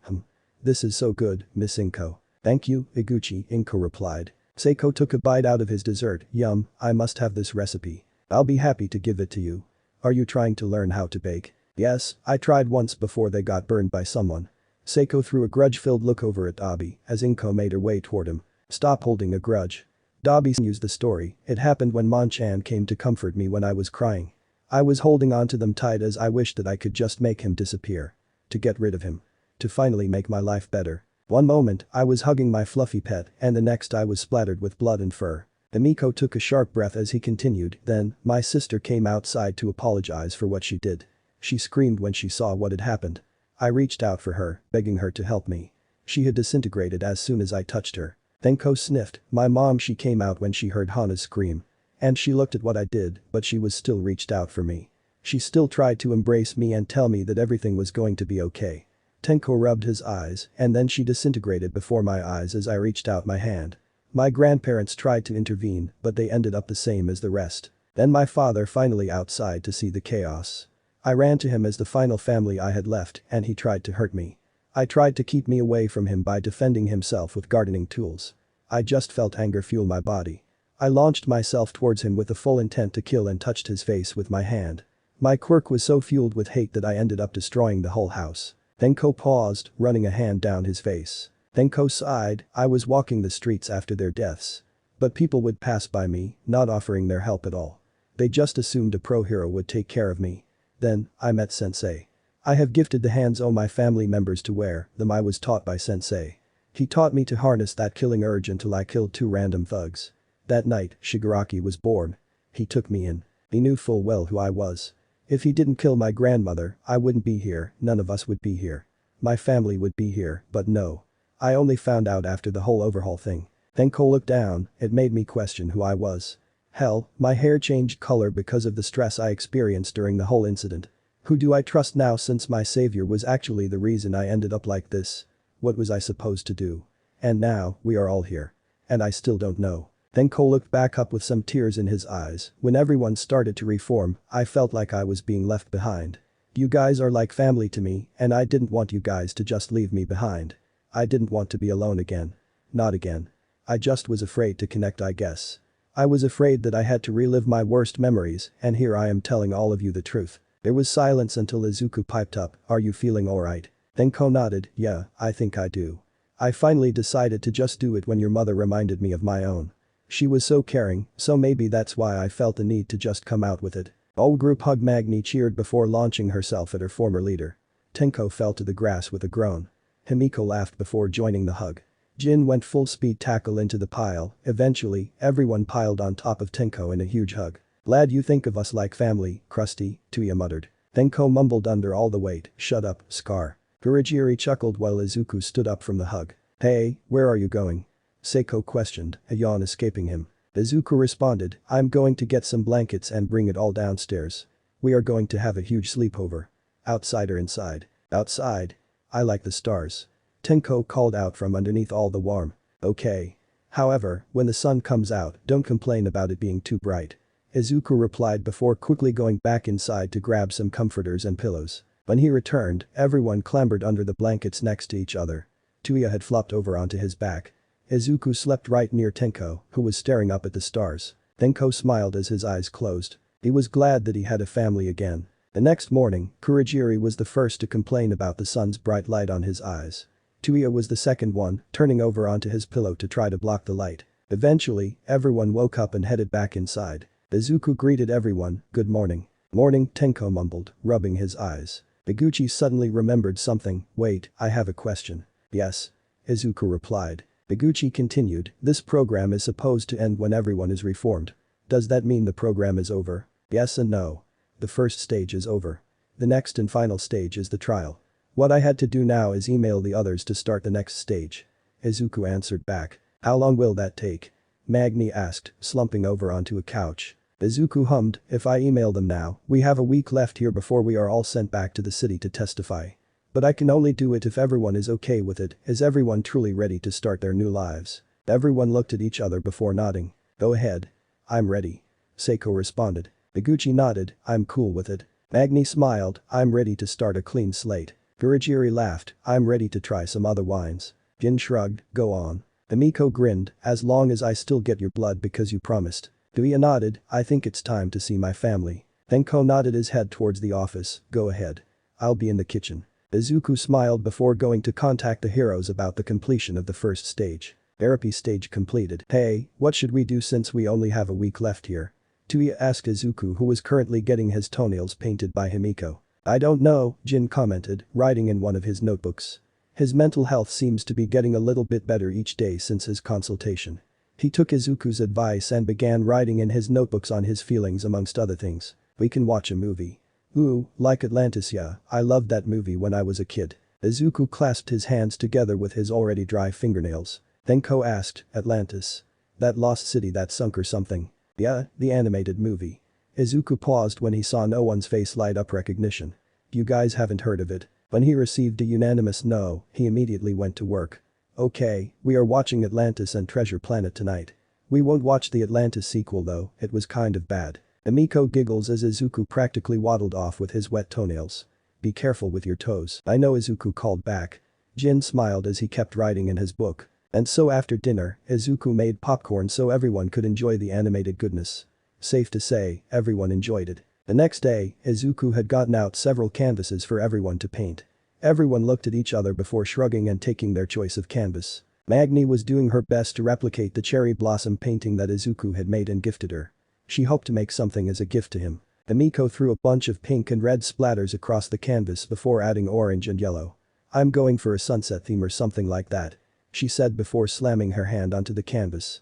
"This is so good, Miss Inko." "Thank you, Iguchi," Inko replied. Seiko took a bite out of his dessert. "Yum, I must have this recipe. I'll be happy to give it to you." "Are you trying to learn how to bake?" "Yes, I tried once before they got burned by someone." Seiko threw a grudge-filled look over at Dabi as Inko made her way toward him. "Stop holding a grudge." Dabi used the story. "It happened when Monchan came to comfort me when I was crying. I was holding on to them tight as I wished that I could just make him disappear. To get rid of him. To finally make my life better. One moment, I was hugging my fluffy pet and the next I was splattered with blood and fur." Himiko took a sharp breath as he continued. "Then, my sister came outside to apologize for what she did. She screamed when she saw what had happened. I reached out for her, begging her to help me. She had disintegrated as soon as I touched her." Tenko sniffed. "My mom she came out when she heard Hana's scream. And she looked at what I did, but she was still reached out for me. She still tried to embrace me and tell me that everything was going to be okay." Tenko rubbed his eyes and then she disintegrated before my eyes as I reached out my hand. "My grandparents tried to intervene but they ended up the same as the rest. Then my father finally outside to see the chaos. I ran to him as the final family I had left and he tried to hurt me. I tried to keep me away from him by defending himself with gardening tools. I just felt anger fuel my body. I launched myself towards him with the full intent to kill and touched his face with my hand. My quirk was so fueled with hate that I ended up destroying the whole house." Tenko paused, running a hand down his face. Tenko sighed. "I was walking the streets after their deaths. But people would pass by me, not offering their help at all. They just assumed a pro hero would take care of me. Then, I met Sensei. I have gifted the hands all my family members to wear, them I was taught by Sensei. He taught me to harness that killing urge until I killed 2 random thugs. That night, Shigaraki was born. He took me in. He knew full well who I was. If he didn't kill my grandmother, I wouldn't be here, none of us would be here. My family would be here, but no. I only found out after the whole overhaul thing." Tenko looked down. "It made me question who I was. Hell, my hair changed color because of the stress I experienced during the whole incident. Who do I trust now since my savior was actually the reason I ended up like this? What was I supposed to do? And now, we are all here. And I still don't know." Tenko looked back up with some tears in his eyes. "When everyone started to reform, I felt like I was being left behind. You guys are like family to me and I didn't want you guys to just leave me behind. I didn't want to be alone again. Not again. I just was afraid to connect I guess. I was afraid that I had to relive my worst memories and here I am telling all of you the truth." There was silence until Izuku piped up. "Are you feeling alright?" Tenko nodded. "Yeah, I think I do. I finally decided to just do it when your mother reminded me of my own She was so caring, so maybe that's why I felt the need to just come out with it. All group hug. Magni cheered before launching herself at her former leader. Tenko fell to the grass with a groan. Himiko laughed before joining the hug. Jin went full speed tackle into the pile. Eventually, everyone piled on top of Tenko in a huge hug. Glad you think of us like family, Krusty, Tuya muttered. Tenko mumbled under all the weight, shut up, Scar. Kurogiri chuckled while Izuku stood up from the hug. Hey, where are you going? Seiko questioned, a yawn escaping him. Izuku responded, I'm going to get some blankets and bring it all downstairs. We are going to have a huge sleepover. Outside or inside? Outside. I like the stars. Tenko called out from underneath all the warm. Okay. However, when the sun comes out, don't complain about it being too bright. Izuku replied before quickly going back inside to grab some comforters and pillows. When he returned, everyone clambered under the blankets next to each other. Tuya had flopped over onto his back. Izuku slept right near Tenko, who was staring up at the stars. Tenko smiled as his eyes closed. He was glad that he had a family again. The next morning, Kurogiri was the first to complain about the sun's bright light on his eyes. Tuya was the second one, turning over onto his pillow to try to block the light. Eventually, everyone woke up and headed back inside. Izuku greeted everyone, good morning. Morning, Tenko mumbled, rubbing his eyes. Iguchi suddenly remembered something, wait, I have a question. Yes. Izuku replied. Iguchi continued, this program is supposed to end when everyone is reformed. Does that mean the program is over? Yes and no. The first stage is over. The next and final stage is the trial. What I had to do now is email the others to start the next stage. Izuku answered back. How long will that take? Magni asked, slumping over onto a couch. Izuku hummed, if I email them now, we have a week left here before we are all sent back to the city to testify. But I can only do it if everyone is okay with it. Is everyone truly ready to start their new lives? Everyone looked at each other before nodding. Go ahead. I'm ready. Seiko responded. Iguchi nodded, I'm cool with it. Magni smiled, I'm ready to start a clean slate. Kurogiri laughed, I'm ready to try some other wines. Jin shrugged, go on. Himiko grinned, as long as I still get your blood because you promised. Tuya nodded, I think it's time to see my family. Tenko nodded his head towards the office, go ahead. I'll be in the kitchen. Izuku smiled before going to contact the heroes about the completion of the first stage. Therapy stage completed. Hey, what should we do since we only have a week left here? Tuya asked Izuku, who was currently getting his toenails painted by Himiko. I don't know, Jin commented, writing in one of his notebooks. His mental health seems to be getting a little bit better each day since his consultation. He took Izuku's advice and began writing in his notebooks on his feelings amongst other things. We can watch a movie. Ooh, like Atlantis, yeah, I loved that movie when I was a kid. Izuku clasped his hands together with his already dry fingernails. Tenko asked, Atlantis? That lost city that sunk or something? Yeah, the animated movie. Izuku paused when he saw no one's face light up recognition. You guys haven't heard of it? When he received a unanimous no, he immediately went to work. Okay, we are watching Atlantis and Treasure Planet tonight. We won't watch the Atlantis sequel though, it was kind of bad. Himiko giggles as Izuku practically waddled off with his wet toenails. Be careful with your toes. I know, Izuku called back. Jin smiled as he kept writing in his book. And so after dinner, Izuku made popcorn so everyone could enjoy the animated goodness. Safe to say, everyone enjoyed it. The next day, Izuku had gotten out several canvases for everyone to paint. Everyone looked at each other before shrugging and taking their choice of canvas. Magni was doing her best to replicate the cherry blossom painting that Izuku had made and gifted her. She hoped to make something as a gift to him. Himiko threw a bunch of pink and red splatters across the canvas before adding orange and yellow. I'm going for a sunset theme or something like that, she said before slamming her hand onto the canvas.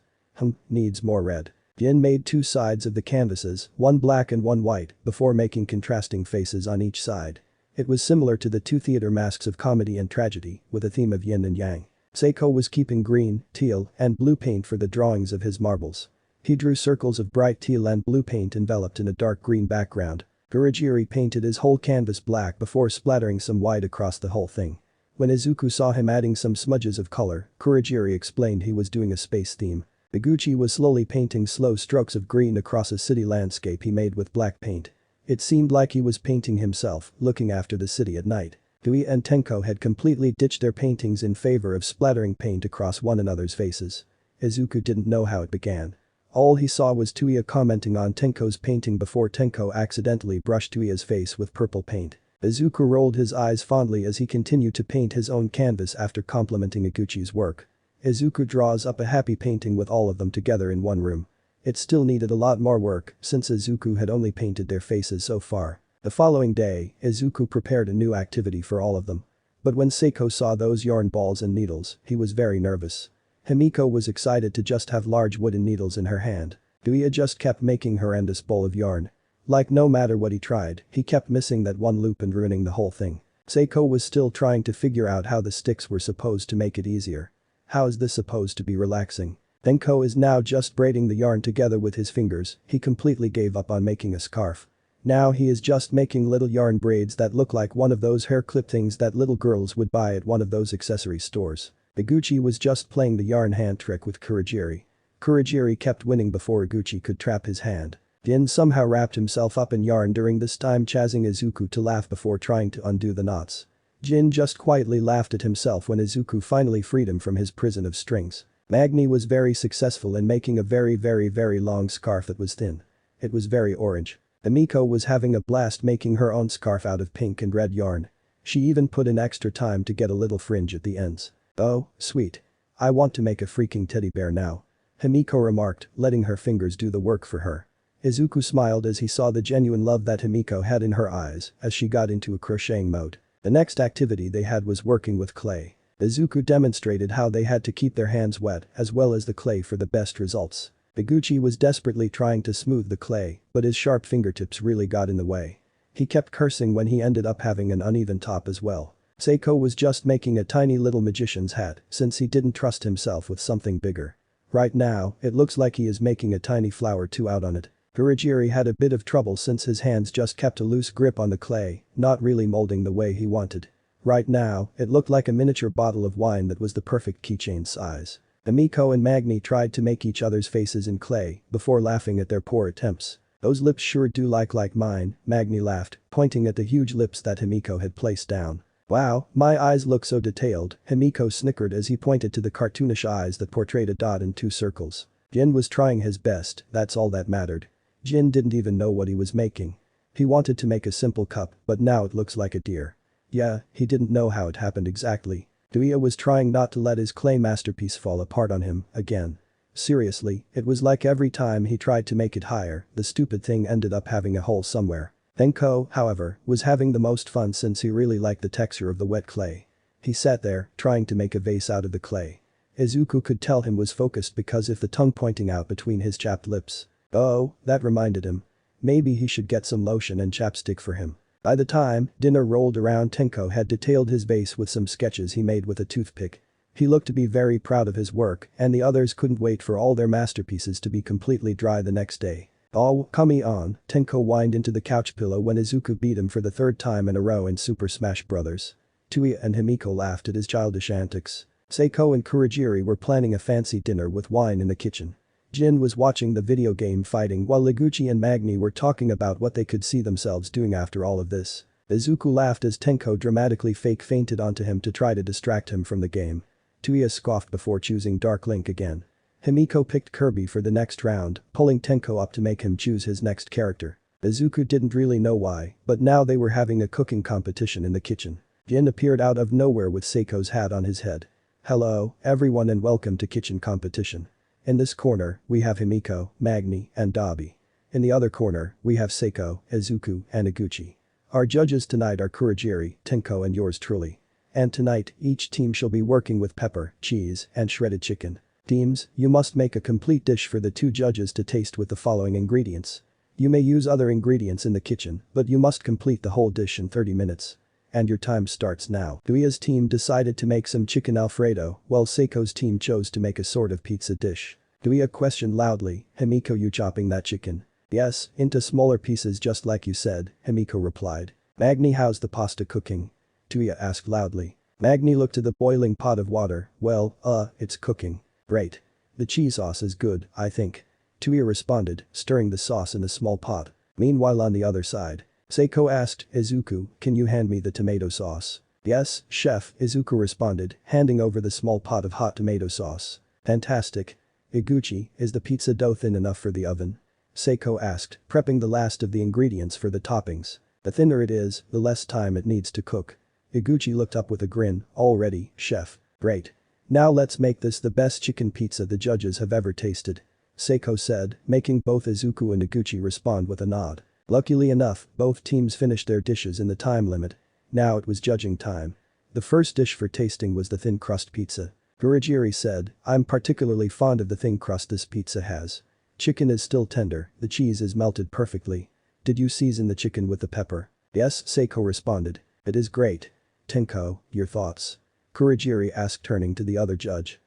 Needs more red. Jin made two sides of the canvases, one black and one white, before making contrasting faces on each side. It was similar to the two theater masks of comedy and tragedy, with a theme of yin and yang. Seiko was keeping green, teal, and blue paint for the drawings of his marbles. He drew circles of bright teal and blue paint enveloped in a dark green background. Kurogiri painted his whole canvas black before splattering some white across the whole thing. When Izuku saw him adding some smudges of color, Kurogiri explained he was doing a space theme. Iguchi was slowly painting slow strokes of green across a city landscape he made with black paint. It seemed like he was painting himself, looking after the city at night. Tuya and Tenko had completely ditched their paintings in favor of splattering paint across one another's faces. Izuku didn't know how it began. All he saw was Tuya commenting on Tenko's painting before Tenko accidentally brushed Tuya's face with purple paint. Izuku rolled his eyes fondly as he continued to paint his own canvas after complimenting Iguchi's work. Izuku draws up a happy painting with all of them together in one room. It still needed a lot more work since Izuku had only painted their faces so far. The following day, Izuku prepared a new activity for all of them. But when Seiko saw those yarn balls and needles, he was very nervous. Himiko was excited to just have large wooden needles in her hand. Deku just kept making horrendous bowl of yarn. Like no matter what he tried, he kept missing that one loop and ruining the whole thing. Seiko was still trying to figure out how the sticks were supposed to make it easier. How is this supposed to be relaxing? Denko is now just braiding the yarn together with his fingers, he completely gave up on making a scarf. Now he is just making little yarn braids that look like one of those hair clip things that little girls would buy at one of those accessory stores. Iguchi was just playing the yarn hand trick with Kurogiri. Kurogiri kept winning before Iguchi could trap his hand. Jin somehow wrapped himself up in yarn during this time, chasing Izuku to laugh before trying to undo the knots. Jin just quietly laughed at himself when Izuku finally freed him from his prison of strings. Magni was very successful in making a very long scarf that was thin. It was very orange. Amiko was having a blast making her own scarf out of pink and red yarn. She even put in extra time to get a little fringe at the ends. Oh, sweet. I want to make a freaking teddy bear now. Himiko remarked, letting her fingers do the work for her. Izuku smiled as he saw the genuine love that Himiko had in her eyes as she got into a crocheting mode. The next activity they had was working with clay. Izuku demonstrated how they had to keep their hands wet as well as the clay for the best results. Iguchi was desperately trying to smooth the clay, but his sharp fingertips really got in the way. He kept cursing when he ended up having an uneven top as well. Seiko was just making a tiny little magician's hat since he didn't trust himself with something bigger. Right now, it looks like he is making a tiny flower too out on it. Kurogiri had a bit of trouble since his hands just kept a loose grip on the clay, not really molding the way he wanted. Right now, it looked like a miniature bottle of wine that was the perfect keychain size. Amiko and Magni tried to make each other's faces in clay before laughing at their poor attempts. Those lips sure do like mine, Magni laughed, pointing at the huge lips that Himiko had placed down. Wow, my eyes look so detailed, Himiko snickered as he pointed to the cartoonish eyes that portrayed a dot and two circles. Jin was trying his best, that's all that mattered. Jin didn't even know what he was making. He wanted to make a simple cup, but now it looks like a deer. Yeah, he didn't know how it happened exactly. Deku was trying not to let his clay masterpiece fall apart on him, again. Seriously, it was like every time he tried to make it higher, the stupid thing ended up having a hole somewhere. Denko, however, was having the most fun since he really liked the texture of the wet clay. He sat there, trying to make a vase out of the clay. Izuku could tell him was focused because of the tongue pointing out between his chapped lips. Oh, that reminded him. Maybe he should get some lotion and chapstick for him. By the time dinner rolled around, Tenko had detailed his vase with some sketches he made with a toothpick. He looked to be very proud of his work and the others couldn't wait for all their masterpieces to be completely dry the next day. Oh, come on, Tenko whined into the couch pillow when Izuku beat him for the third time in a row in Super Smash Bros. Tui and Himiko laughed at his childish antics. Seiko and Kurogiri were planning a fancy dinner with wine in the kitchen. Jin was watching the video game fighting while Iguchi and Magni were talking about what they could see themselves doing after all of this. Izuku laughed as Tenko dramatically fake fainted onto him to try to distract him from the game. Tuya scoffed before choosing Dark Link again. Himiko picked Kirby for the next round, pulling Tenko up to make him choose his next character. Izuku didn't really know why, but now they were having a cooking competition in the kitchen. Jin appeared out of nowhere with Seiko's hat on his head. Hello, everyone, and welcome to kitchen competition. In this corner, we have Himiko, Magni, and Dabi. In the other corner, we have Seiko, Izuku, and Iguchi. Our judges tonight are Kurogiri, Tenko, and yours truly. And tonight, each team shall be working with pepper, cheese, and shredded chicken. Teams, you must make a complete dish for the two judges to taste with the following ingredients. You may use other ingredients in the kitchen, but you must complete the whole dish in 30 minutes. And your time starts now. Duia's team decided to make some chicken alfredo, while Seiko's team chose to make a sort of pizza dish. Duia questioned loudly, Himiko, you chopping that chicken? Yes, into smaller pieces just like you said, Himiko replied. Magni, how's the pasta cooking? Duia asked loudly. Magni looked at the boiling pot of water, well, it's cooking. Great. The cheese sauce is good, I think. Tuya responded, stirring the sauce in a small pot. Meanwhile on the other side, Seiko asked, Izuku, can you hand me the tomato sauce? Yes, chef, Izuku responded, handing over the small pot of hot tomato sauce. Fantastic. Iguchi, is the pizza dough thin enough for the oven? Seiko asked, prepping the last of the ingredients for the toppings. The thinner it is, the less time it needs to cook. Iguchi looked up with a grin, all ready, chef. Great. Now let's make this the best chicken pizza the judges have ever tasted. Seiko said, making both Izuku and Iguchi respond with a nod. Luckily enough, both teams finished their dishes in the time limit. Now it was judging time. The first dish for tasting was the thin crust pizza. Kurogiri said, I'm particularly fond of the thin crust this pizza has. Chicken is still tender, the cheese is melted perfectly. Did you season the chicken with the pepper? Yes, Seiko responded. It is great. Tenko, your thoughts? Kurogiri asked turning to the other judge.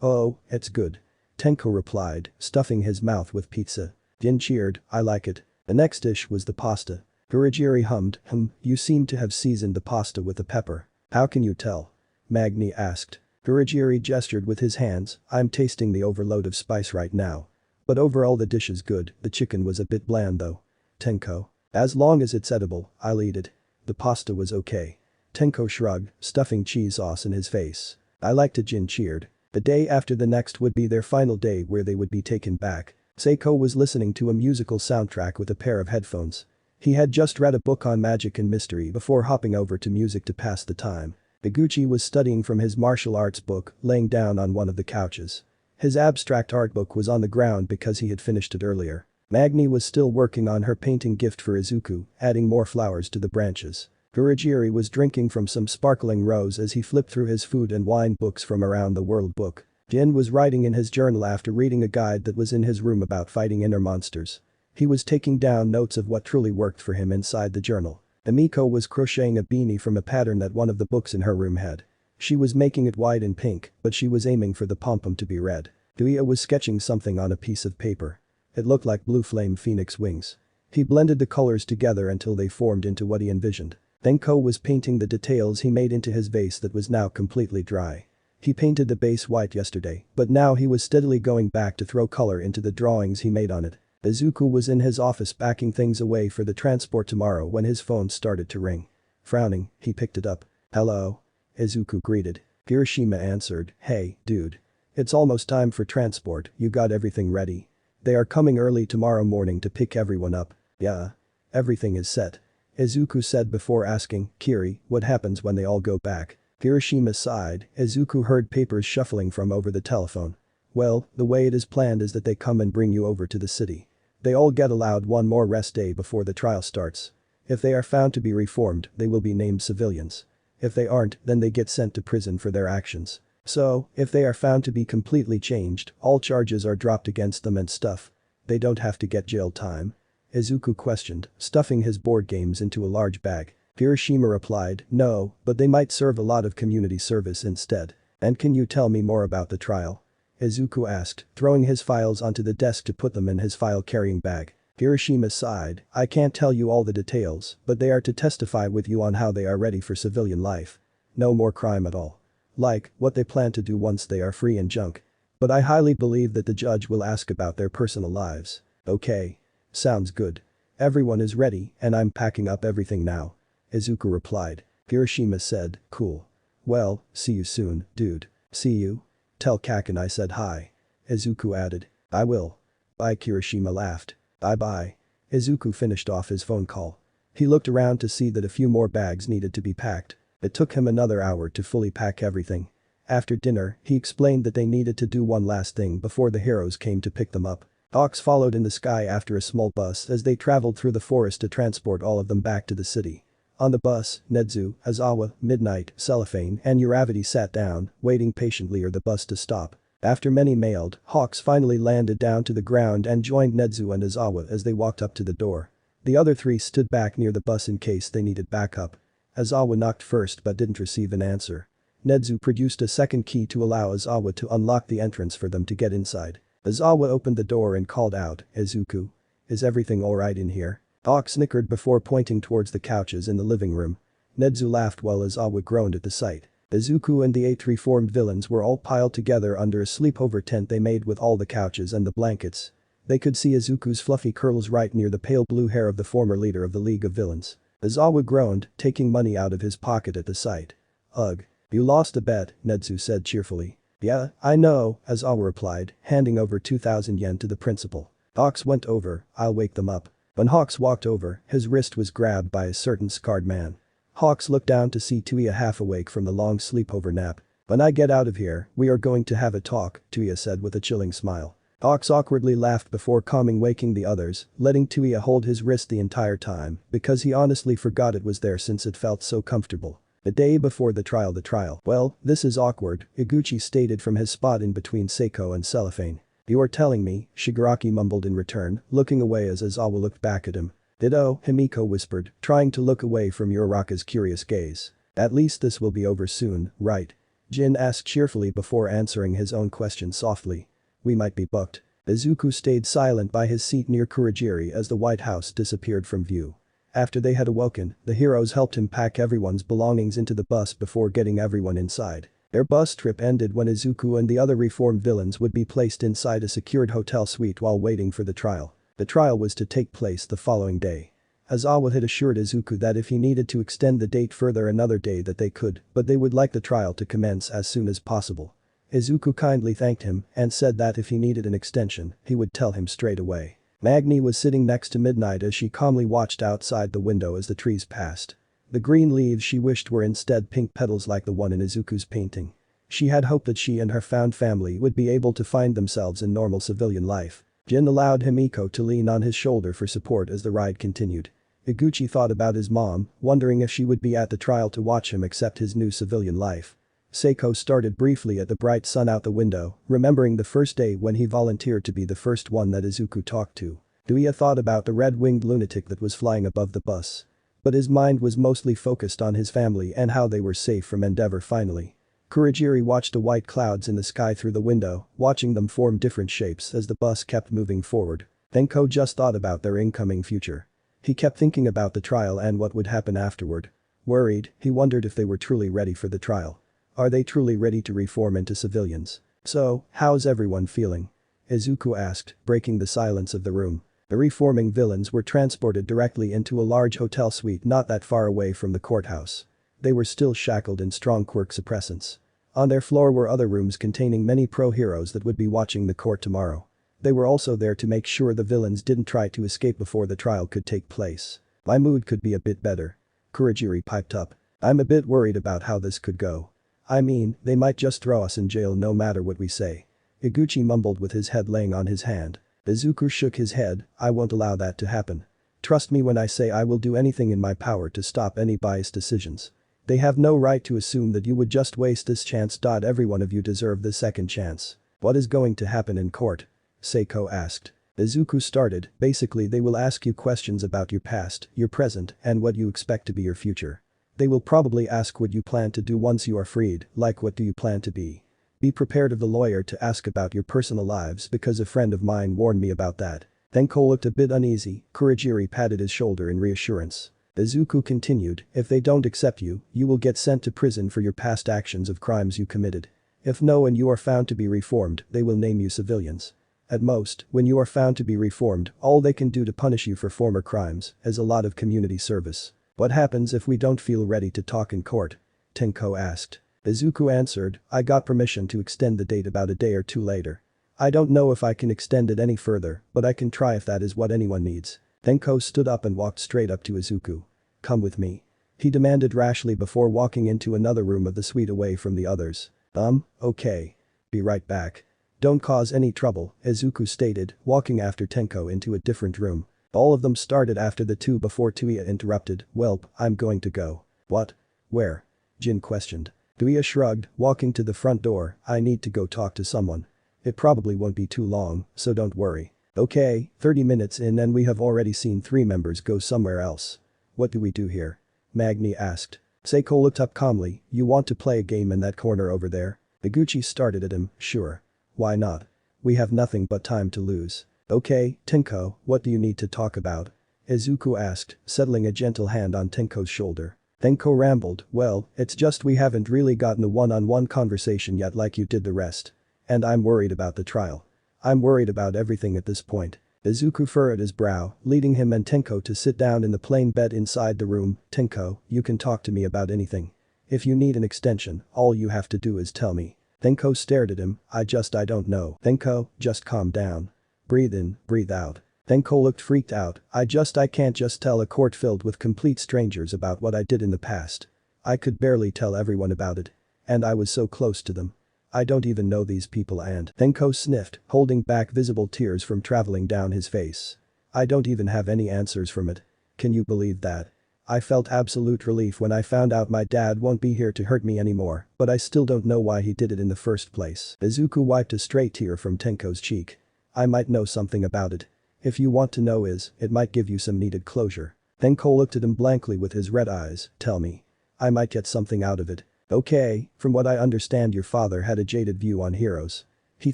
Oh, it's good. Tenko replied, stuffing his mouth with pizza. Jin cheered, I like it. The next dish was the pasta. Kurogiri hummed, you seem to have seasoned the pasta with the pepper. How can you tell? Magni asked. Kurogiri gestured with his hands, I'm tasting the overload of spice right now. But overall the dish is good, the chicken was a bit bland though. Tenko. As long as it's edible, I'll eat it. The pasta was okay. Tenko shrugged, stuffing cheese sauce in his face. I liked it. Jin cheered. The day after the next would be their final day where they would be taken back. Seiko was listening to a musical soundtrack with a pair of headphones. He had just read a book on magic and mystery before hopping over to music to pass the time. Iguchi was studying from his martial arts book, laying down on one of the couches. His abstract art book was on the ground because he had finished it earlier. Magni was still working on her painting gift for Izuku, adding more flowers to the branches. Kurogiri was drinking from some sparkling rose as he flipped through his food and wine books from around the world book. Jin was writing in his journal after reading a guide that was in his room about fighting inner monsters. He was taking down notes of what truly worked for him inside the journal. Emiko was crocheting a beanie from a pattern that one of the books in her room had. She was making it white and pink, but she was aiming for the pom-pom to be red. Duya was sketching something on a piece of paper. It looked like blue flame phoenix wings. He blended the colors together until they formed into what he envisioned. Tenko was painting the details he made into his vase that was now completely dry. He painted the base white yesterday, but now he was steadily going back to throw color into the drawings he made on it. Izuku was in his office packing things away for the transport tomorrow when his phone started to ring. Frowning, he picked it up. Hello? Izuku greeted. Kirishima answered, hey, dude. It's almost time for transport, you got everything ready? They are coming early tomorrow morning to pick everyone up. Yeah. Everything is set. Izuku said before asking, Kiri, what happens when they all go back? Kirishima sighed. Izuku heard papers shuffling from over the telephone. Well, the way it is planned is that they come and bring you over to the city. They all get allowed one more rest day before the trial starts. If they are found to be reformed, they will be named civilians. If they aren't, then they get sent to prison for their actions. So, if they are found to be completely changed, all charges are dropped against them and stuff. They don't have to get jail time. Izuku questioned, stuffing his board games into a large bag. Kirishima replied, no, but they might serve a lot of community service instead. And can you tell me more about the trial? Izuku asked, throwing his files onto the desk to put them in his file-carrying bag. Kirishima sighed, I can't tell you all the details, but they are to testify with you on how they are ready for civilian life. No more crime at all. Like, what they plan to do once they are free and junk. But I highly believe that the judge will ask about their personal lives. Okay. Sounds good. Everyone is ready, and I'm packing up everything now. Izuku replied. Kirishima said, cool. Well, see you soon, dude. See you? Tell Kaken I said hi. Izuku added. I will. Bye. Kirishima laughed. Bye-bye. Izuku finished off his phone call. He looked around to see that a few more bags needed to be packed. It took him another hour to fully pack everything. After dinner, he explained that they needed to do one last thing before the heroes came to pick them up. Hawks followed in the sky after a small bus as they traveled through the forest to transport all of them back to the city. On the bus, Nedzu, Azawa, Midnight, Cellophane and Uravity sat down, waiting patiently for the bus to stop. After many mailed, Hawks finally landed down to the ground and joined Nedzu and Azawa as they walked up to the door. The other three stood back near the bus in case they needed backup. Azawa knocked first but didn't receive an answer. Nedzu produced a second key to allow Azawa to unlock the entrance for them to get inside. Azawa opened the door and called out, Izuku. Is everything alright in here? Hawk snickered before pointing towards the couches in the living room. Nedzu laughed while Azawa groaned at the sight. Izuku and the 8 reformed villains were all piled together under a sleepover tent they made with all the couches and the blankets. They could see Izuku's fluffy curls right near the pale blue hair of the former leader of the League of Villains. Azawa groaned, taking money out of his pocket at the sight. Ugh. You lost a bet, Nedzu said cheerfully. Yeah, I know, Azawa replied, handing over 2,000 yen to the principal. Hawks went over, I'll wake them up. When Hawks walked over, his wrist was grabbed by a certain scarred man. Hawks looked down to see Tuya half awake from the long sleepover nap. When I get out of here, we are going to have a talk, Tuya said with a chilling smile. Ox awkwardly laughed before calming waking the others, letting Tuya hold his wrist the entire time, because he honestly forgot it was there since it felt so comfortable. The day before the trial. Well, this is awkward, Iguchi stated from his spot in between Seiko and Cellophane. You are telling me, Shigaraki mumbled in return, looking away as Aizawa looked back at him. Ditto, Himiko whispered, trying to look away from Uraraka's curious gaze. At least this will be over soon, right? Jin asked cheerfully before answering his own question softly. We might be booked. Izuku stayed silent by his seat near Kurogiri as the White House disappeared from view. After they had awoken, the heroes helped him pack everyone's belongings into the bus before getting everyone inside. Their bus trip ended when Izuku and the other reformed villains would be placed inside a secured hotel suite while waiting for the trial. The trial was to take place the following day. Aizawa had assured Izuku that if he needed to extend the date further another day that they could, but they would like the trial to commence as soon as possible. Izuku kindly thanked him and said that if he needed an extension, he would tell him straight away. Magni was sitting next to Midnight as she calmly watched outside the window as the trees passed. The green leaves she wished were instead pink petals like the one in Izuku's painting. She had hoped that she and her found family would be able to find themselves in normal civilian life. Jin allowed Himiko to lean on his shoulder for support as the ride continued. Iguchi thought about his mom, wondering if she would be at the trial to watch him accept his new civilian life. Seiko started briefly at the bright sun out the window, remembering the first day when he volunteered to be the first one that Izuku talked to. Tuya thought about the red-winged lunatic that was flying above the bus. But his mind was mostly focused on his family and how they were safe from Endeavor finally. Kurogiri watched the white clouds in the sky through the window, watching them form different shapes as the bus kept moving forward. Tenko just thought about their incoming future. He kept thinking about the trial and what would happen afterward. Worried, he wondered if they were truly ready for the trial. Are they truly ready to reform into civilians? So, how's everyone feeling? Izuku asked, breaking the silence of the room. The reforming villains were transported directly into a large hotel suite not that far away from the courthouse. They were still shackled in strong quirk suppressants. On their floor were other rooms containing many pro-heroes that would be watching the court tomorrow. They were also there to make sure the villains didn't try to escape before the trial could take place. My mood could be a bit better. Kurogiri piped up. I'm a bit worried about how this could go. I mean, they might just throw us in jail no matter what we say. Iguchi mumbled with his head laying on his hand. Izuku shook his head, I won't allow that to happen. Trust me when I say I will do anything in my power to stop any biased decisions. They have no right to assume that you would just waste this chance. Every one of you deserve the second chance. What is going to happen in court? Seiko asked. Izuku started, basically they will ask you questions about your past, your present, and what you expect to be your future. They will probably ask what you plan to do once you are freed, like what do you plan to be. Be prepared of the lawyer to ask about your personal lives because a friend of mine warned me about that. Tenko looked a bit uneasy, Kurogiri patted his shoulder in reassurance. Izuku continued, if they don't accept you, you will get sent to prison for your past actions of crimes you committed. If no and you are found to be reformed, they will name you civilians. At most, when you are found to be reformed, all they can do to punish you for former crimes is a lot of community service. What happens if we don't feel ready to talk in court? Tenko asked. Izuku answered, I got permission to extend the date about a day or two later. I don't know if I can extend it any further, but I can try if that is what anyone needs. Tenko stood up and walked straight up to Izuku. Come with me. He demanded rashly before walking into another room of the suite away from the others. Okay. Be right back. Don't cause any trouble, Izuku stated, walking after Tenko into a different room. All of them started after the two before Tuya interrupted, Welp, I'm going to go. What? Where? Jin questioned. Tuya shrugged, walking to the front door, I need to go talk to someone. It probably won't be too long, so don't worry. Okay, 30 minutes in and we have already seen 3 members go somewhere else. What do we do here? Magni asked. Seiko looked up calmly, you want to play a game in that corner over there? Iguchi started at him, sure. Why not? We have nothing but time to lose. Okay, Tenko, what do you need to talk about? Izuku asked, settling a gentle hand on Tenko's shoulder. Tenko rambled, well, it's just we haven't really gotten a one-on-one conversation yet like you did the rest. And I'm worried about the trial. I'm worried about everything at this point. Izuku furrowed his brow, leading him and Tenko to sit down in the plain bed inside the room. Tenko, you can talk to me about anything. If you need an extension, all you have to do is tell me. Tenko stared at him, I don't know. Tenko, just calm down. Breathe in, breathe out. Tenko looked freaked out, I can't just tell a court filled with complete strangers about what I did in the past. I could barely tell everyone about it. And I was so close to them. I don't even know these people and Tenko sniffed, holding back visible tears from traveling down his face. I don't even have any answers from it. Can you believe that? I felt absolute relief when I found out my dad won't be here to hurt me anymore, but I still don't know why he did it in the first place. Izuku wiped a stray tear from Tenko's cheek. I might know something about it. If you want to know it might give you some needed closure. Tenko looked at him blankly with his red eyes. Tell me. I might get something out of it. Okay, from what I understand your father had a jaded view on heroes. He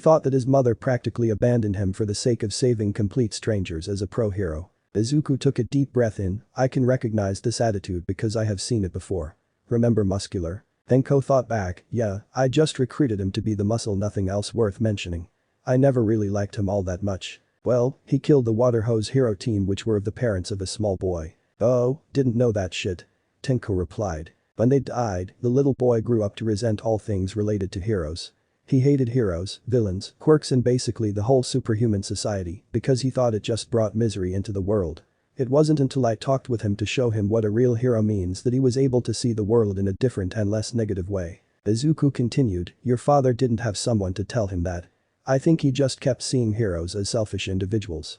thought that his mother practically abandoned him for the sake of saving complete strangers as a pro-hero. Izuku took a deep breath in. I can recognize this attitude because I have seen it before. Remember Muscular? Tenko thought back, yeah, I just recruited him to be the muscle, nothing else worth mentioning. I never really liked him all that much. Well, he killed the water hose hero team which were of the parents of a small boy. Oh, didn't know that shit. Tenko replied. When they died, the little boy grew up to resent all things related to heroes. He hated heroes, villains, quirks and basically the whole superhuman society because he thought it just brought misery into the world. It wasn't until I talked with him to show him what a real hero means that he was able to see the world in a different and less negative way. Izuku continued, your father didn't have someone to tell him that. I think he just kept seeing heroes as selfish individuals.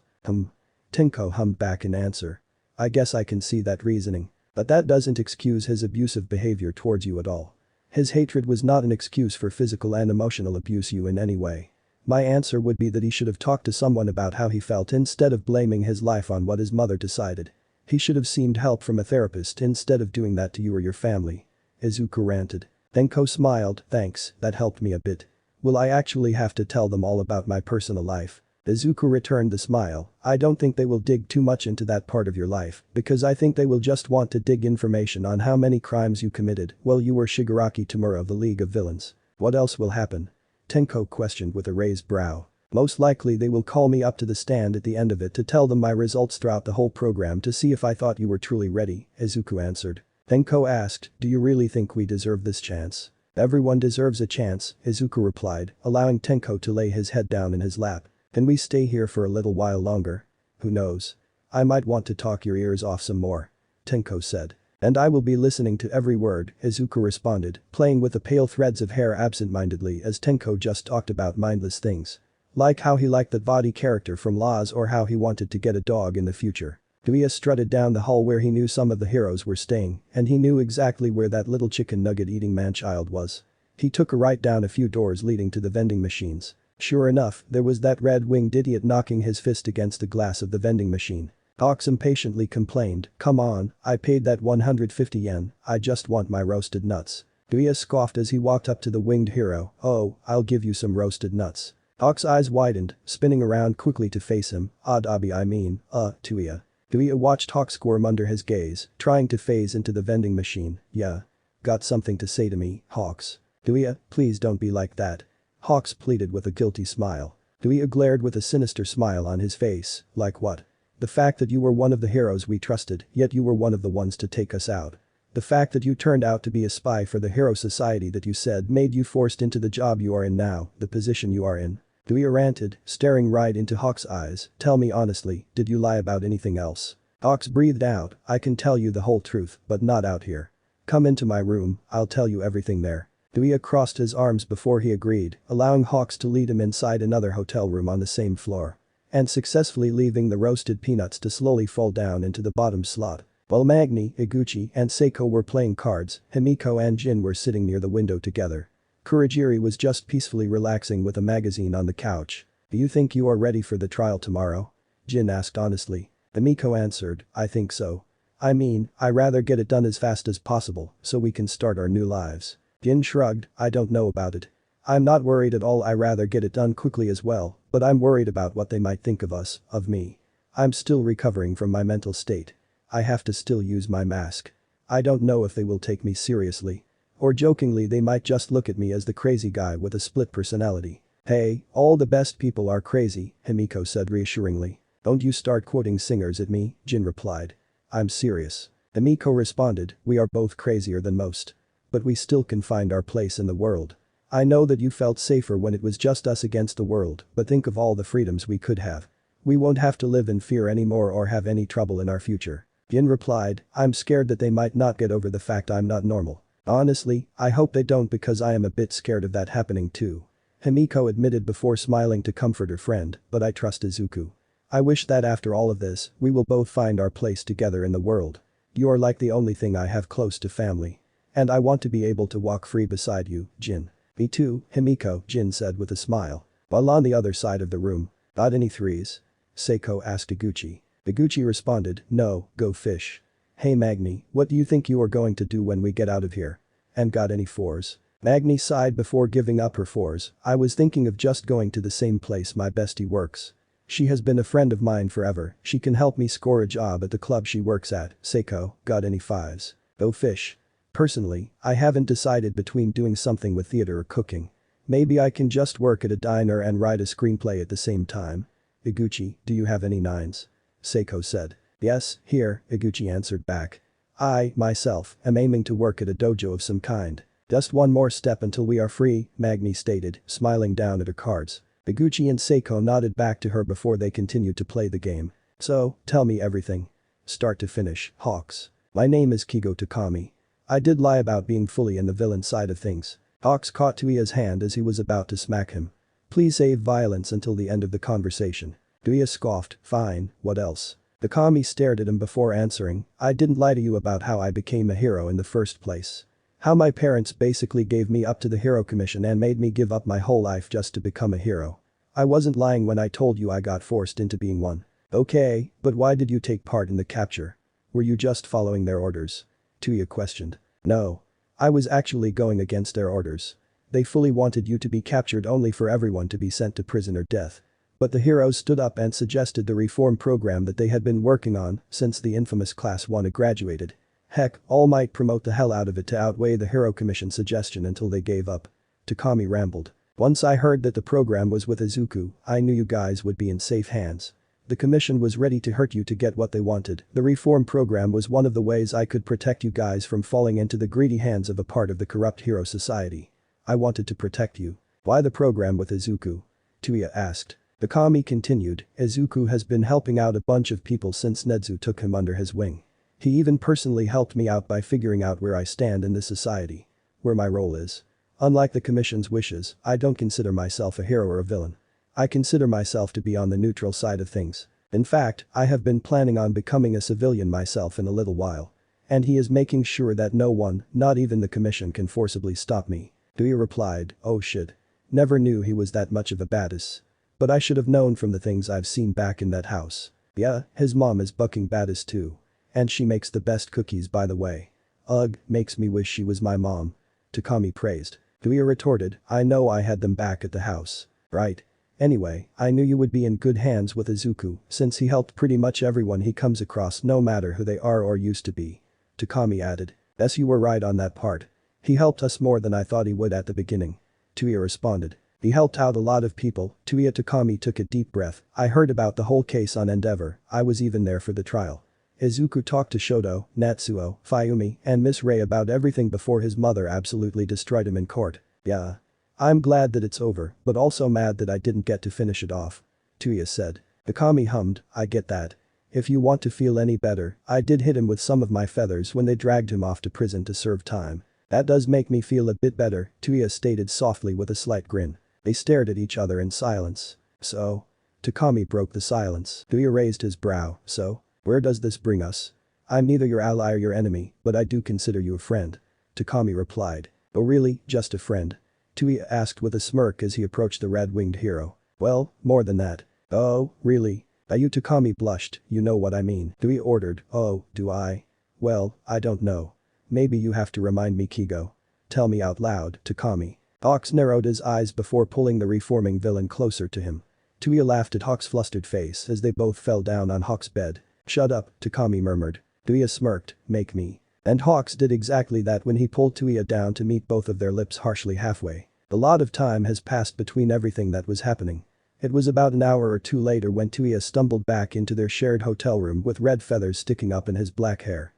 Tenko hummed back in answer. I guess I can see that reasoning. But that doesn't excuse his abusive behavior towards you at all. His hatred was not an excuse for physical and emotional abuse you in any way. My answer would be that he should have talked to someone about how he felt instead of blaming his life on what his mother decided. He should have sought help from a therapist instead of doing that to you or your family. Izuku ranted. Tenko smiled, thanks, that helped me a bit. Will I actually have to tell them all about my personal life? Izuku returned the smile. I don't think they will dig too much into that part of your life, because I think they will just want to dig information on how many crimes you committed while you were Shigaraki Tamura of the League of Villains. What else will happen? Tenko questioned with a raised brow. Most likely they will call me up to the stand at the end of it to tell them my results throughout the whole program to see if I thought you were truly ready, Izuku answered. Tenko asked, do you really think we deserve this chance? Everyone deserves a chance, Izuku replied, allowing Tenko to lay his head down in his lap. Can we stay here for a little while longer? Who knows? I might want to talk your ears off some more. Tenko said. And I will be listening to every word, Izuku responded, playing with the pale threads of hair absent-mindedly as Tenko just talked about mindless things. Like how he liked that body character from Laws or how he wanted to get a dog in the future. Duia strutted down the hall where he knew some of the heroes were staying, and he knew exactly where that little chicken nugget-eating man-child was. He took a right down a few doors leading to the vending machines. Sure enough, there was that red-winged idiot knocking his fist against the glass of the vending machine. Hawks impatiently complained, come on, I paid that 150 yen, I just want my roasted nuts. Duia scoffed as he walked up to the winged hero, oh, I'll give you some roasted nuts. Hawk's eyes widened, spinning around quickly to face him, Tuia. Duia watched Hawk squirm under his gaze, trying to phase into the vending machine, yeah. Got something to say to me, Hawks? Duia, please don't be like that. Hawks pleaded with a guilty smile. Duia glared with a sinister smile on his face, like what? The fact that you were one of the heroes we trusted, yet you were one of the ones to take us out. The fact that you turned out to be a spy for the hero society that you said made you forced into the job you are in now, the position you are in. Duia ranted, staring right into Hawk's eyes, tell me honestly, did you lie about anything else? Hawks breathed out, I can tell you the whole truth, but not out here. Come into my room, I'll tell you everything there. Duia crossed his arms before he agreed, allowing Hawks to lead him inside another hotel room on the same floor. And successfully leaving the roasted peanuts to slowly fall down into the bottom slot. While Magni, Iguchi, and Seiko were playing cards, Himiko and Jin were sitting near the window together. Kurogiri was just peacefully relaxing with a magazine on the couch. Do you think you are ready for the trial tomorrow? Jin asked honestly. Himiko answered, I think so. I mean, I'd rather get it done as fast as possible, so we can start our new lives. Jin shrugged, I don't know about it. I'm not worried at all, I'd rather get it done quickly as well, but I'm worried about what they might think of us, of me. I'm still recovering from my mental state. I have to still use my mask. I don't know if they will take me seriously. Or jokingly they might just look at me as the crazy guy with a split personality. Hey, all the best people are crazy, Himiko said reassuringly. Don't you start quoting singers at me, Jin replied. I'm serious. Himiko responded, we are both crazier than most. But we still can find our place in the world. I know that you felt safer when it was just us against the world, but think of all the freedoms we could have. We won't have to live in fear anymore or have any trouble in our future. Jin replied, I'm scared that they might not get over the fact I'm not normal. Honestly, I hope they don't because I am a bit scared of that happening too. Himiko admitted before smiling to comfort her friend, but I trust Izuku. I wish that after all of this, we will both find our place together in the world. You are like the only thing I have close to family. And I want to be able to walk free beside you, Jin. Me too, Himiko, Jin said with a smile. While on the other side of the room. Got any threes? Seiko asked Iguchi. Iguchi responded, no, go fish. Hey Magni, what do you think you are going to do when we get out of here? And got any fours? Magni sighed before giving up her fours. I was thinking of just going to the same place my bestie works. She has been a friend of mine forever, she can help me score a job at the club she works at. Seiko, got any fives? Go fish. Personally, I haven't decided between doing something with theater or cooking. Maybe I can just work at a diner and write a screenplay at the same time. Iguchi, do you have any nines? Seiko said. Yes, here, Iguchi answered back. I, myself, am aiming to work at a dojo of some kind. Just one more step until we are free, Magni stated, smiling down at her cards. Iguchi and Seiko nodded back to her before they continued to play the game. So, tell me everything. Start to finish, Hawks. My name is Kigo Takami. I did lie about being fully in the villain side of things. Hawks caught Tuia's hand as he was about to smack him. Please save violence until the end of the conversation. Tuia scoffed, fine, what else? Takami stared at him before answering, I didn't lie to you about how I became a hero in the first place. How my parents basically gave me up to the hero commission and made me give up my whole life just to become a hero. I wasn't lying when I told you I got forced into being one. Okay, but why did you take part in the capture? Were you just following their orders? Tuia questioned. No. I was actually going against their orders. They fully wanted you to be captured only for everyone to be sent to prison or death. But the heroes stood up and suggested the reform program that they had been working on since the infamous Class 1 had graduated. Heck, all might promote the hell out of it to outweigh the Hero Commission suggestion until they gave up. Takami rambled. Once I heard that the program was with Izuku, I knew you guys would be in safe hands. The commission was ready to hurt you to get what they wanted. The reform program was one of the ways I could protect you guys from falling into the greedy hands of a part of the corrupt hero society. I wanted to protect you. Why the program with Izuku? Tuia asked. Takami continued, Izuku has been helping out a bunch of people since Netsu took him under his wing. He even personally helped me out by figuring out where I stand in this society. Where my role is. Unlike the commission's wishes, I don't consider myself a hero or a villain. I consider myself to be on the neutral side of things. In fact, I have been planning on becoming a civilian myself in a little while. And he is making sure that no one, not even the commission, can forcibly stop me. Tuia replied, oh shit. Never knew he was that much of a badass. But I should have known from the things I've seen back in that house. Yeah, his mom is bucking badass too. And she makes the best cookies by the way. Ugh, makes me wish she was my mom. Takami praised. Tuia retorted, I know I had them back at the house. Right. Anyway, I knew you would be in good hands with Izuku since he helped pretty much everyone he comes across no matter who they are or used to be. Takami added. Yes, you were right on that part. He helped us more than I thought he would at the beginning. Tuia responded. He helped out a lot of people. Tuia. Takami took a deep breath. I heard about the whole case on Endeavor, I was even there for the trial. Izuku talked to Shoto, Natsuo, Fayumi, and Miss Ray about everything before his mother absolutely destroyed him in court. Yeah. I'm glad that it's over, but also mad that I didn't get to finish it off. Tuia said. Takami hummed, I get that. If you want to feel any better, I did hit him with some of my feathers when they dragged him off to prison to serve time. That does make me feel a bit better, Tuia stated softly with a slight grin. They stared at each other in silence. So? Takami broke the silence. Tuia raised his brow, so? Where does this bring us? I'm neither your ally or your enemy, but I do consider you a friend. Takami replied. Oh really, just a friend? Tuia asked with a smirk as he approached the red-winged hero. Well, more than that. Oh, really? Ayu. Takami blushed, you know what I mean. Tuia ordered, oh, do I? Well, I don't know. Maybe you have to remind me, Kigo. Tell me out loud, Takami. Hawks narrowed his eyes before pulling the reforming villain closer to him. Tuia laughed at Hawk's flustered face as they both fell down on Hawk's bed. Shut up, Takami murmured. Tuia smirked, make me. And Hawks did exactly that when he pulled Tuia down to meet both of their lips harshly halfway. A lot of time has passed between everything that was happening. It was about an hour or two later when Tuia stumbled back into their shared hotel room with red feathers sticking up in his black hair.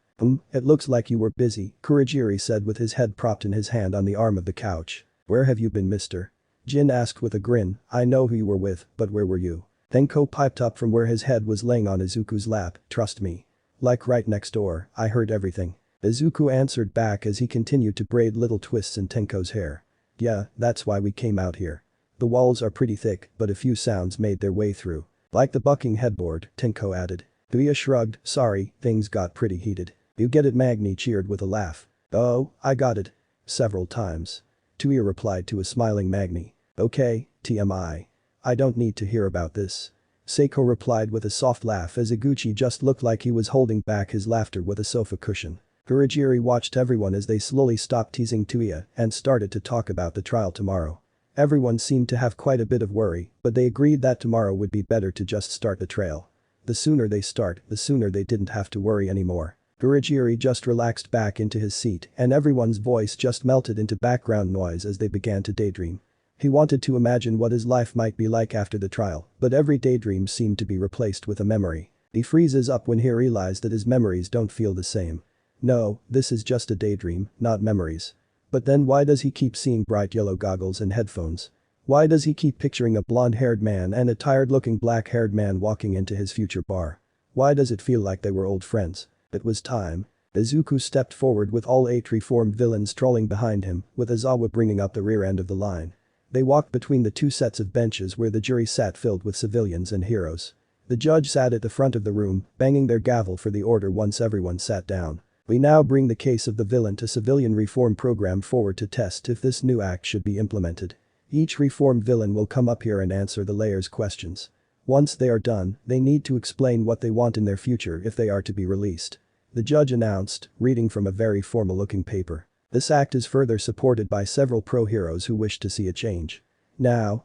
It looks like you were busy, Kurogiri said with his head propped in his hand on the arm of the couch. Where have you been, mister? Jin asked with a grin, I know who you were with, but where were you? Tenko piped up from where his head was laying on Izuku's lap, trust me. Like right next door, I heard everything. Izuku answered back as he continued to braid little twists in Tenko's hair. Yeah, that's why we came out here. The walls are pretty thick, but a few sounds made their way through. Like the bucking headboard, Tenko added. Tuya shrugged, sorry, things got pretty heated. You get it, Magni cheered with a laugh. Oh, I got it. Several times. Tuya replied to a smiling Magni. Okay, TMI. I don't need to hear about this. Seiko replied with a soft laugh as Iguchi just looked like he was holding back his laughter with a sofa cushion. Kurogiri watched everyone as they slowly stopped teasing Tuya and started to talk about the trial tomorrow. Everyone seemed to have quite a bit of worry, but they agreed that tomorrow would be better to just start the trail. The sooner they start, the sooner they didn't have to worry anymore. Kurogiri just relaxed back into his seat and everyone's voice just melted into background noise as they began to daydream. He wanted to imagine what his life might be like after the trial, but every daydream seemed to be replaced with a memory. He freezes up when he realized that his memories don't feel the same. No, this is just a daydream, not memories. But then why does he keep seeing bright yellow goggles and headphones? Why does he keep picturing a blonde-haired man and a tired-looking black-haired man walking into his future bar? Why does it feel like they were old friends? It was time. Izuku stepped forward with all 8 reformed villains strolling behind him, with Aizawa bringing up the rear end of the line. They walked between the 2 sets of benches where the jury sat filled with civilians and heroes. The judge sat at the front of the room, banging their gavel for the order once everyone sat down. We now bring the case of the villain to civilian reform program forward to test if this new act should be implemented. Each reformed villain will come up here and answer the layers' questions. Once they are done, they need to explain what they want in their future if they are to be released. The judge announced, reading from a very formal-looking paper. This act is further supported by several pro-heroes who wish to see a change.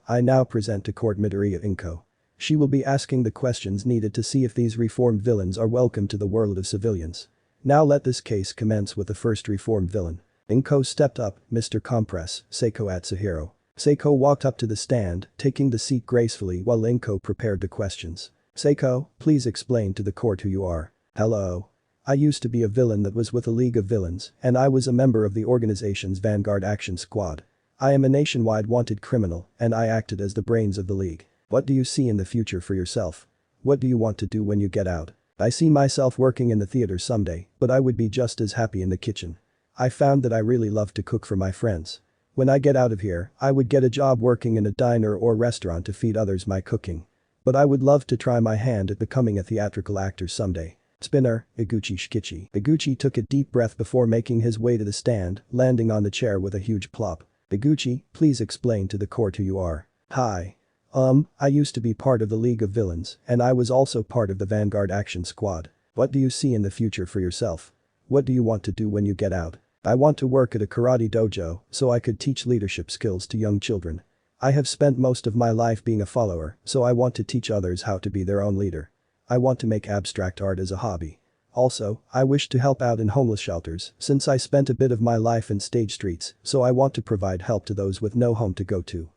I now present to court Midoriya Inko. She will be asking the questions needed to see if these reformed villains are welcome to the world of civilians. Now let this case commence with the first reformed villain. Inko stepped up, Mr. Compress, Seiko Atsuhiro. Seiko walked up to the stand, taking the seat gracefully while Inko prepared the questions. Seiko, please explain to the court who you are. Hello. I used to be a villain that was with a League of Villains, and I was a member of the organization's Vanguard Action Squad. I am a nationwide wanted criminal, and I acted as the brains of the League. What do you see in the future for yourself? What do you want to do when you get out? I see myself working in the theater someday, but I would be just as happy in the kitchen. I found that I really love to cook for my friends. When I get out of here, I would get a job working in a diner or restaurant to feed others my cooking. But I would love to try my hand at becoming a theatrical actor someday. Spinner, Iguchi Shikichi. Iguchi took a deep breath before making his way to the stand, landing on the chair with a huge plop. Iguchi, please explain to the court who you are. Hi. I used to be part of the League of Villains, and I was also part of the Vanguard Action Squad. What do you see in the future for yourself? What do you want to do when you get out? I want to work at a karate dojo so I could teach leadership skills to young children. I have spent most of my life being a follower, so I want to teach others how to be their own leader. I want to make abstract art as a hobby. Also, I wish to help out in homeless shelters since I spent a bit of my life in stage streets, so I want to provide help to those with no home to go to.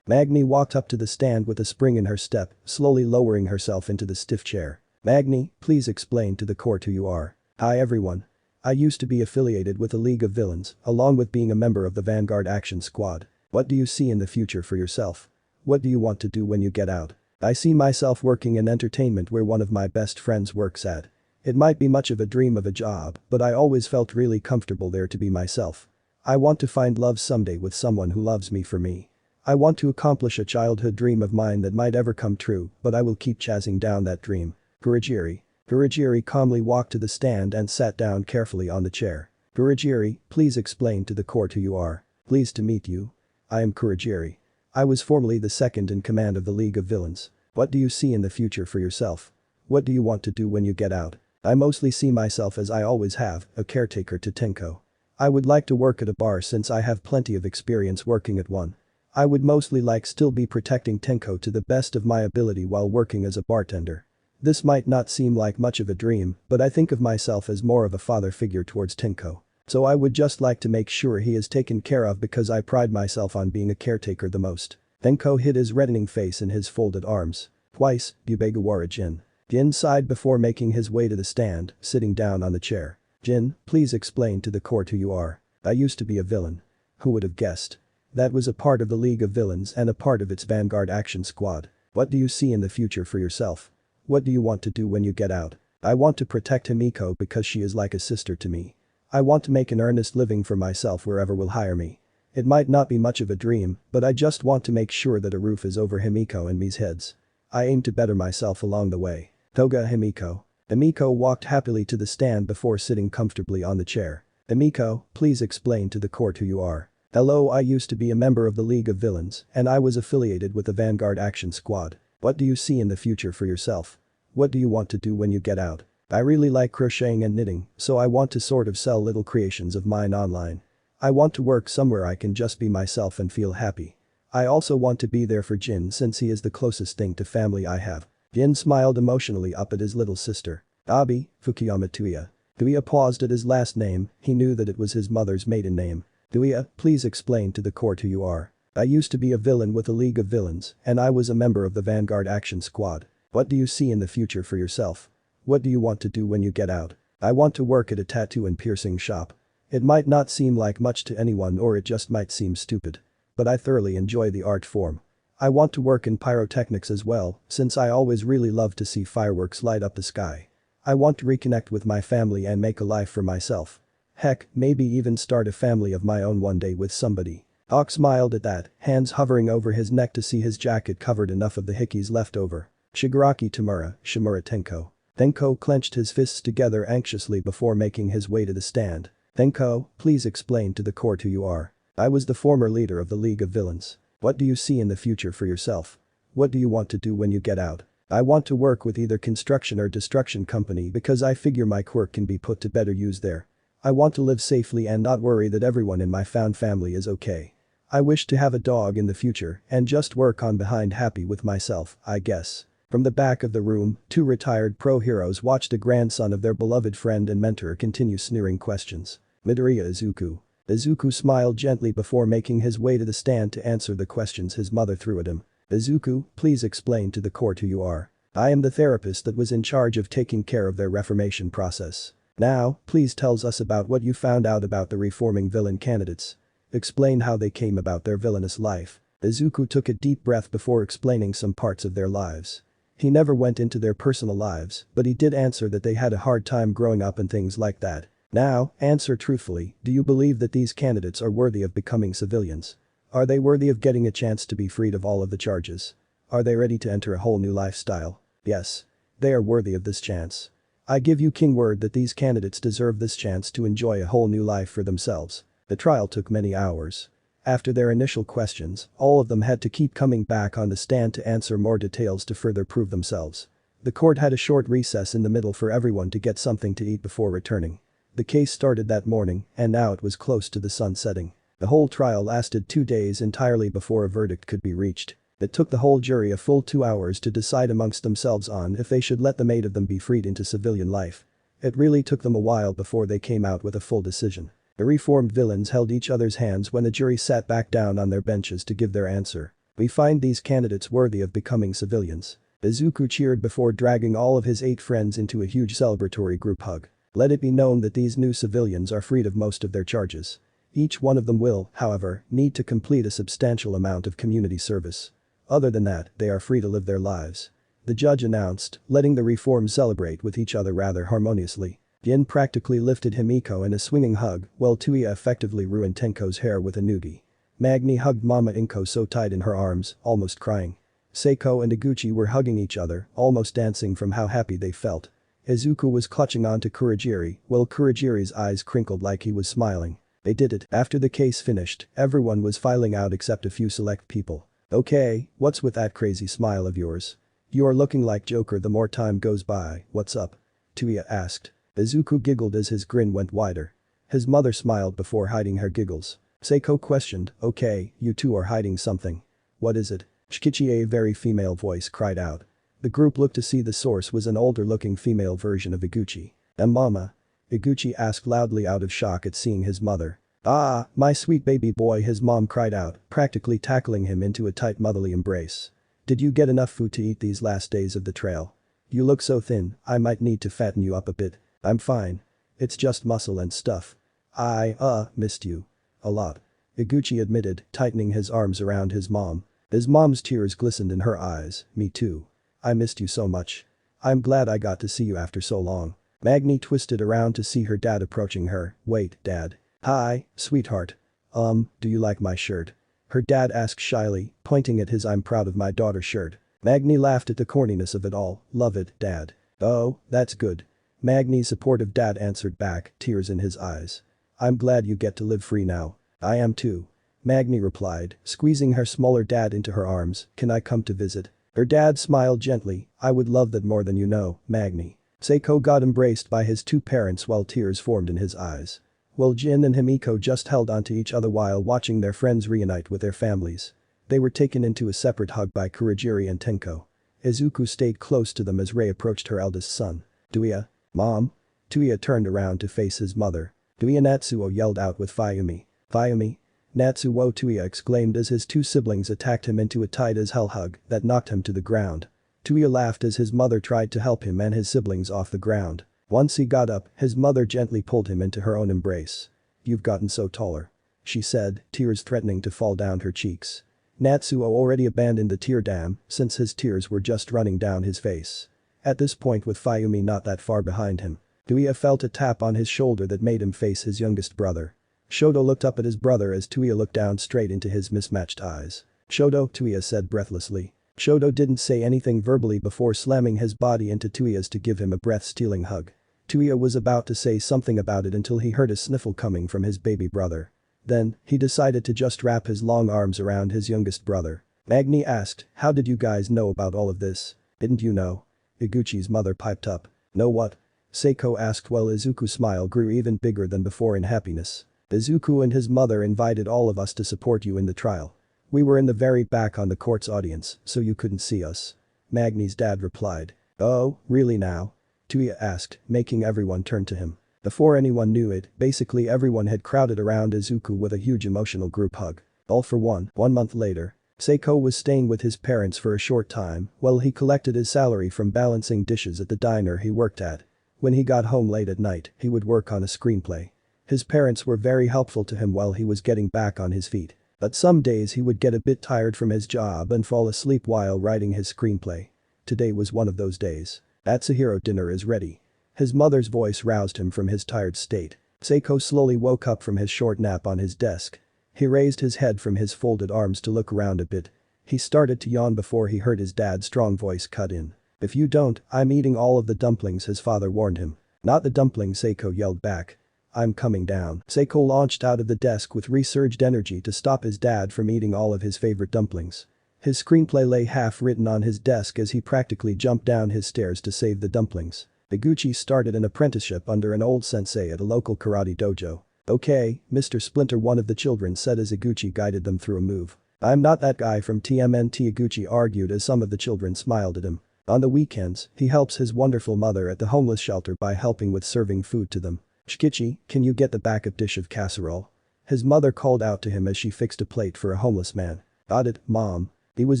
Magni walked up to the stand with a spring in her step, slowly lowering herself into the stiff chair. Magni, please explain to the court who you are. Hi everyone. I used to be affiliated with the League of Villains, along with being a member of the Vanguard Action Squad. What do you see in the future for yourself? What do you want to do when you get out? I see myself working in entertainment where one of my best friends works at. It might be much of a dream of a job, but I always felt really comfortable there to be myself. I want to find love someday with someone who loves me for me. I want to accomplish a childhood dream of mine that might ever come true, but I will keep chasing down that dream. Kurogiri calmly walked to the stand and sat down carefully on the chair. Kurogiri, please explain to the court who you are. Pleased to meet you. I am Kurogiri. I was formerly the second in command of the League of Villains. What do you see in the future for yourself? What do you want to do when you get out? I mostly see myself as I always have, a caretaker to Tenko. I would like to work at a bar since I have plenty of experience working at one. I would mostly like still be protecting Tenko to the best of my ability while working as a bartender. This might not seem like much of a dream, but I think of myself as more of a father figure towards Tenko. So I would just like to make sure he is taken care of because I pride myself on being a caretaker the most. Tenko hid his reddening face in his folded arms. Twice, Yubegawara Jin. Jin sighed before making his way to the stand, sitting down on the chair. Jin, please explain to the court who you are. I used to be a villain. Who would have guessed? That was a part of the League of Villains and a part of its Vanguard Action Squad. What do you see in the future for yourself? What do you want to do when you get out? I want to protect Himiko because she is like a sister to me. I want to make an earnest living for myself wherever will hire me. It might not be much of a dream, but I just want to make sure that a roof is over Himiko and me's heads. I aim to better myself along the way. Toga Himiko. Himiko walked happily to the stand before sitting comfortably on the chair. Himiko, please explain to the court who you are. Hello, I used to be a member of the League of Villains, and I was affiliated with the Vanguard Action Squad. What do you see in the future for yourself? What do you want to do when you get out? I really like crocheting and knitting, so I want to sort of sell little creations of mine online. I want to work somewhere I can just be myself and feel happy. I also want to be there for Jin since he is the closest thing to family I have. Jin smiled emotionally up at his little sister. Abi, Fukuyama Tuya. Tuya paused at his last name, he knew that it was his mother's maiden name. Tuya, please explain to the court who you are. I used to be a villain with the League of Villains, and I was a member of the Vanguard Action Squad. What do you see in the future for yourself? What do you want to do when you get out? I want to work at a tattoo and piercing shop. It might not seem like much to anyone or it just might seem stupid. But I thoroughly enjoy the art form. I want to work in pyrotechnics as well, since I always really love to see fireworks light up the sky. I want to reconnect with my family and make a life for myself. Heck, maybe even start a family of my own one day with somebody. Hawk smiled at that, hands hovering over his neck to see his jacket covered enough of the hickeys left over. Shigaraki Tamura, Shimura Tenko. Tenko clenched his fists together anxiously before making his way to the stand. Tenko, please explain to the court who you are. I was the former leader of the League of Villains. What do you see in the future for yourself? What do you want to do when you get out? I want to work with either construction or destruction company because I figure my quirk can be put to better use there. I want to live safely and not worry that everyone in my found family is okay. I wish to have a dog in the future and just work on behind happy with myself, I guess. From the back of the room, two retired pro heroes watched a grandson of their beloved friend and mentor continue sneering questions. Midoriya Izuku. Izuku smiled gently before making his way to the stand to answer the questions his mother threw at him. Izuku, please explain to the court who you are. I am the therapist that was in charge of taking care of their reformation process. Now, please tell us about what you found out about the reforming villain candidates. Explain how they came about their villainous life. Izuku took a deep breath before explaining some parts of their lives. He never went into their personal lives, but he did answer that they had a hard time growing up and things like that. Now, answer truthfully, do you believe that these candidates are worthy of becoming civilians? Are they worthy of getting a chance to be freed of all of the charges? Are they ready to enter a whole new lifestyle? Yes. They are worthy of this chance. I give you king word that these candidates deserve this chance to enjoy a whole new life for themselves. The trial took many hours. After their initial questions, all of them had to keep coming back on the stand to answer more details to further prove themselves. The court had a short recess in the middle for everyone to get something to eat before returning. The case started that morning, and now it was close to the sun setting. The whole trial lasted 2 days entirely before a verdict could be reached. It took the whole jury a full 2 hours to decide amongst themselves on if they should let the 8 of them be freed into civilian life. It really took them a while before they came out with a full decision. The reformed villains held each other's hands when the jury sat back down on their benches to give their answer. We find these candidates worthy of becoming civilians. Izuku cheered before dragging all of his 8 friends into a huge celebratory group hug. Let it be known that these new civilians are freed of most of their charges. Each one of them will, however, need to complete a substantial amount of community service. Other than that, they are free to live their lives. The judge announced, letting the reforms celebrate with each other rather harmoniously. Jin practically lifted Himiko in a swinging hug, while Tuya effectively ruined Tenko's hair with a noogie. Magni hugged Mama Inko so tight in her arms, almost crying. Seiko and Iguchi were hugging each other, almost dancing from how happy they felt. Izuku was clutching onto Kurogiri, while Kurogiri's eyes crinkled like he was smiling. They did it. After the case finished, everyone was filing out except a few select people. Okay, what's with that crazy smile of yours? You are looking like Joker the more time goes by, what's up? Tuya asked. Izuku giggled as his grin went wider. His mother smiled before hiding her giggles. Seiko questioned, okay, you two are hiding something. What is it? Shikichi, a very female voice cried out. The group looked to see the source was an older-looking female version of Iguchi. Mama? Iguchi asked loudly out of shock at seeing his mother. Ah, my sweet baby boy, his mom cried out, practically tackling him into a tight motherly embrace. Did you get enough food to eat these last days of the trail? You look so thin, I might need to fatten you up a bit. I'm fine. It's just muscle and stuff. I missed you. A lot. Iguchi admitted, tightening his arms around his mom. His mom's tears glistened in her eyes, me too. I missed you so much. I'm glad I got to see you after so long. Magni twisted around to see her dad approaching her. Wait, Dad. Hi, sweetheart. Do you like my shirt? Her dad asked shyly, pointing at his "I'm proud of my daughter" shirt. Magni laughed at the corniness of it all. Love it, Dad. Oh, that's good. Magni's supportive dad answered back, tears in his eyes. I'm glad you get to live free now. I am too. Magni replied, squeezing her smaller dad into her arms. Can I come to visit? Her dad smiled gently. I would love that more than you know, Magni. Seiko got embraced by his two parents while tears formed in his eyes. Well, Jin and Himiko just held onto each other while watching their friends reunite with their families. They were taken into a separate hug by Kurogiri and Tenko. Izuku stayed close to them as Rei approached her eldest son. Tuya? Mom? Tuya turned around to face his mother. Tuya, Natsuo yelled out with Fayumi. Fayumi? Natsuo, Tuya exclaimed as his two siblings attacked him into a tight-as-hell hug that knocked him to the ground. Tuya laughed as his mother tried to help him and his siblings off the ground. Once he got up, his mother gently pulled him into her own embrace. You've gotten so taller, she said, tears threatening to fall down her cheeks. Natsuo already abandoned the tear dam since his tears were just running down his face. At this point, with Fayumi not that far behind him, Tuya felt a tap on his shoulder that made him face his youngest brother. Shoto looked up at his brother as Tuya looked down straight into his mismatched eyes. Shoto, Tuya said breathlessly. Shoto didn't say anything verbally before slamming his body into Tuya's to give him a breath-stealing hug. Tuya was about to say something about it until he heard a sniffle coming from his baby brother. Then, he decided to just wrap his long arms around his youngest brother. Magni asked, how did you guys know about all of this? Didn't you know? Iguchi's mother piped up. Know what? Seiko asked while Izuku's smile grew even bigger than before in happiness. Izuku and his mother invited all of us to support you in the trial. We were in the very back on the court's audience, so you couldn't see us. Magni's dad replied. Oh, really now? Tuya asked, making everyone turn to him. Before anyone knew it, basically everyone had crowded around Izuku with a huge emotional group hug. All for one. 1 month later, Seiko was staying with his parents for a short time while he collected his salary from balancing dishes at the diner he worked at. When he got home late at night, he would work on a screenplay. His parents were very helpful to him while he was getting back on his feet. But some days he would get a bit tired from his job and fall asleep while writing his screenplay. Today was one of those days. Atsuhiro, dinner is ready. His mother's voice roused him from his tired state. Seiko slowly woke up from his short nap on his desk. He raised his head from his folded arms to look around a bit. He started to yawn before he heard his dad's strong voice cut in. If you don't, I'm eating all of the dumplings, his father warned him. Not the dumplings, Seiko yelled back. I'm coming down. Seiko launched out of the desk with resurged energy to stop his dad from eating all of his favorite dumplings. His screenplay lay half-written on his desk as he practically jumped down his stairs to save the dumplings. Iguchi started an apprenticeship under an old sensei at a local karate dojo. Okay, Mr. Splinter, one of the children said as Iguchi guided them through a move. I'm not that guy from TMNT, Iguchi argued as some of the children smiled at him. On the weekends, he helps his wonderful mother at the homeless shelter by helping with serving food to them. Shikichi, can you get the backup dish of casserole? His mother called out to him as she fixed a plate for a homeless man. Got it, Mom. He was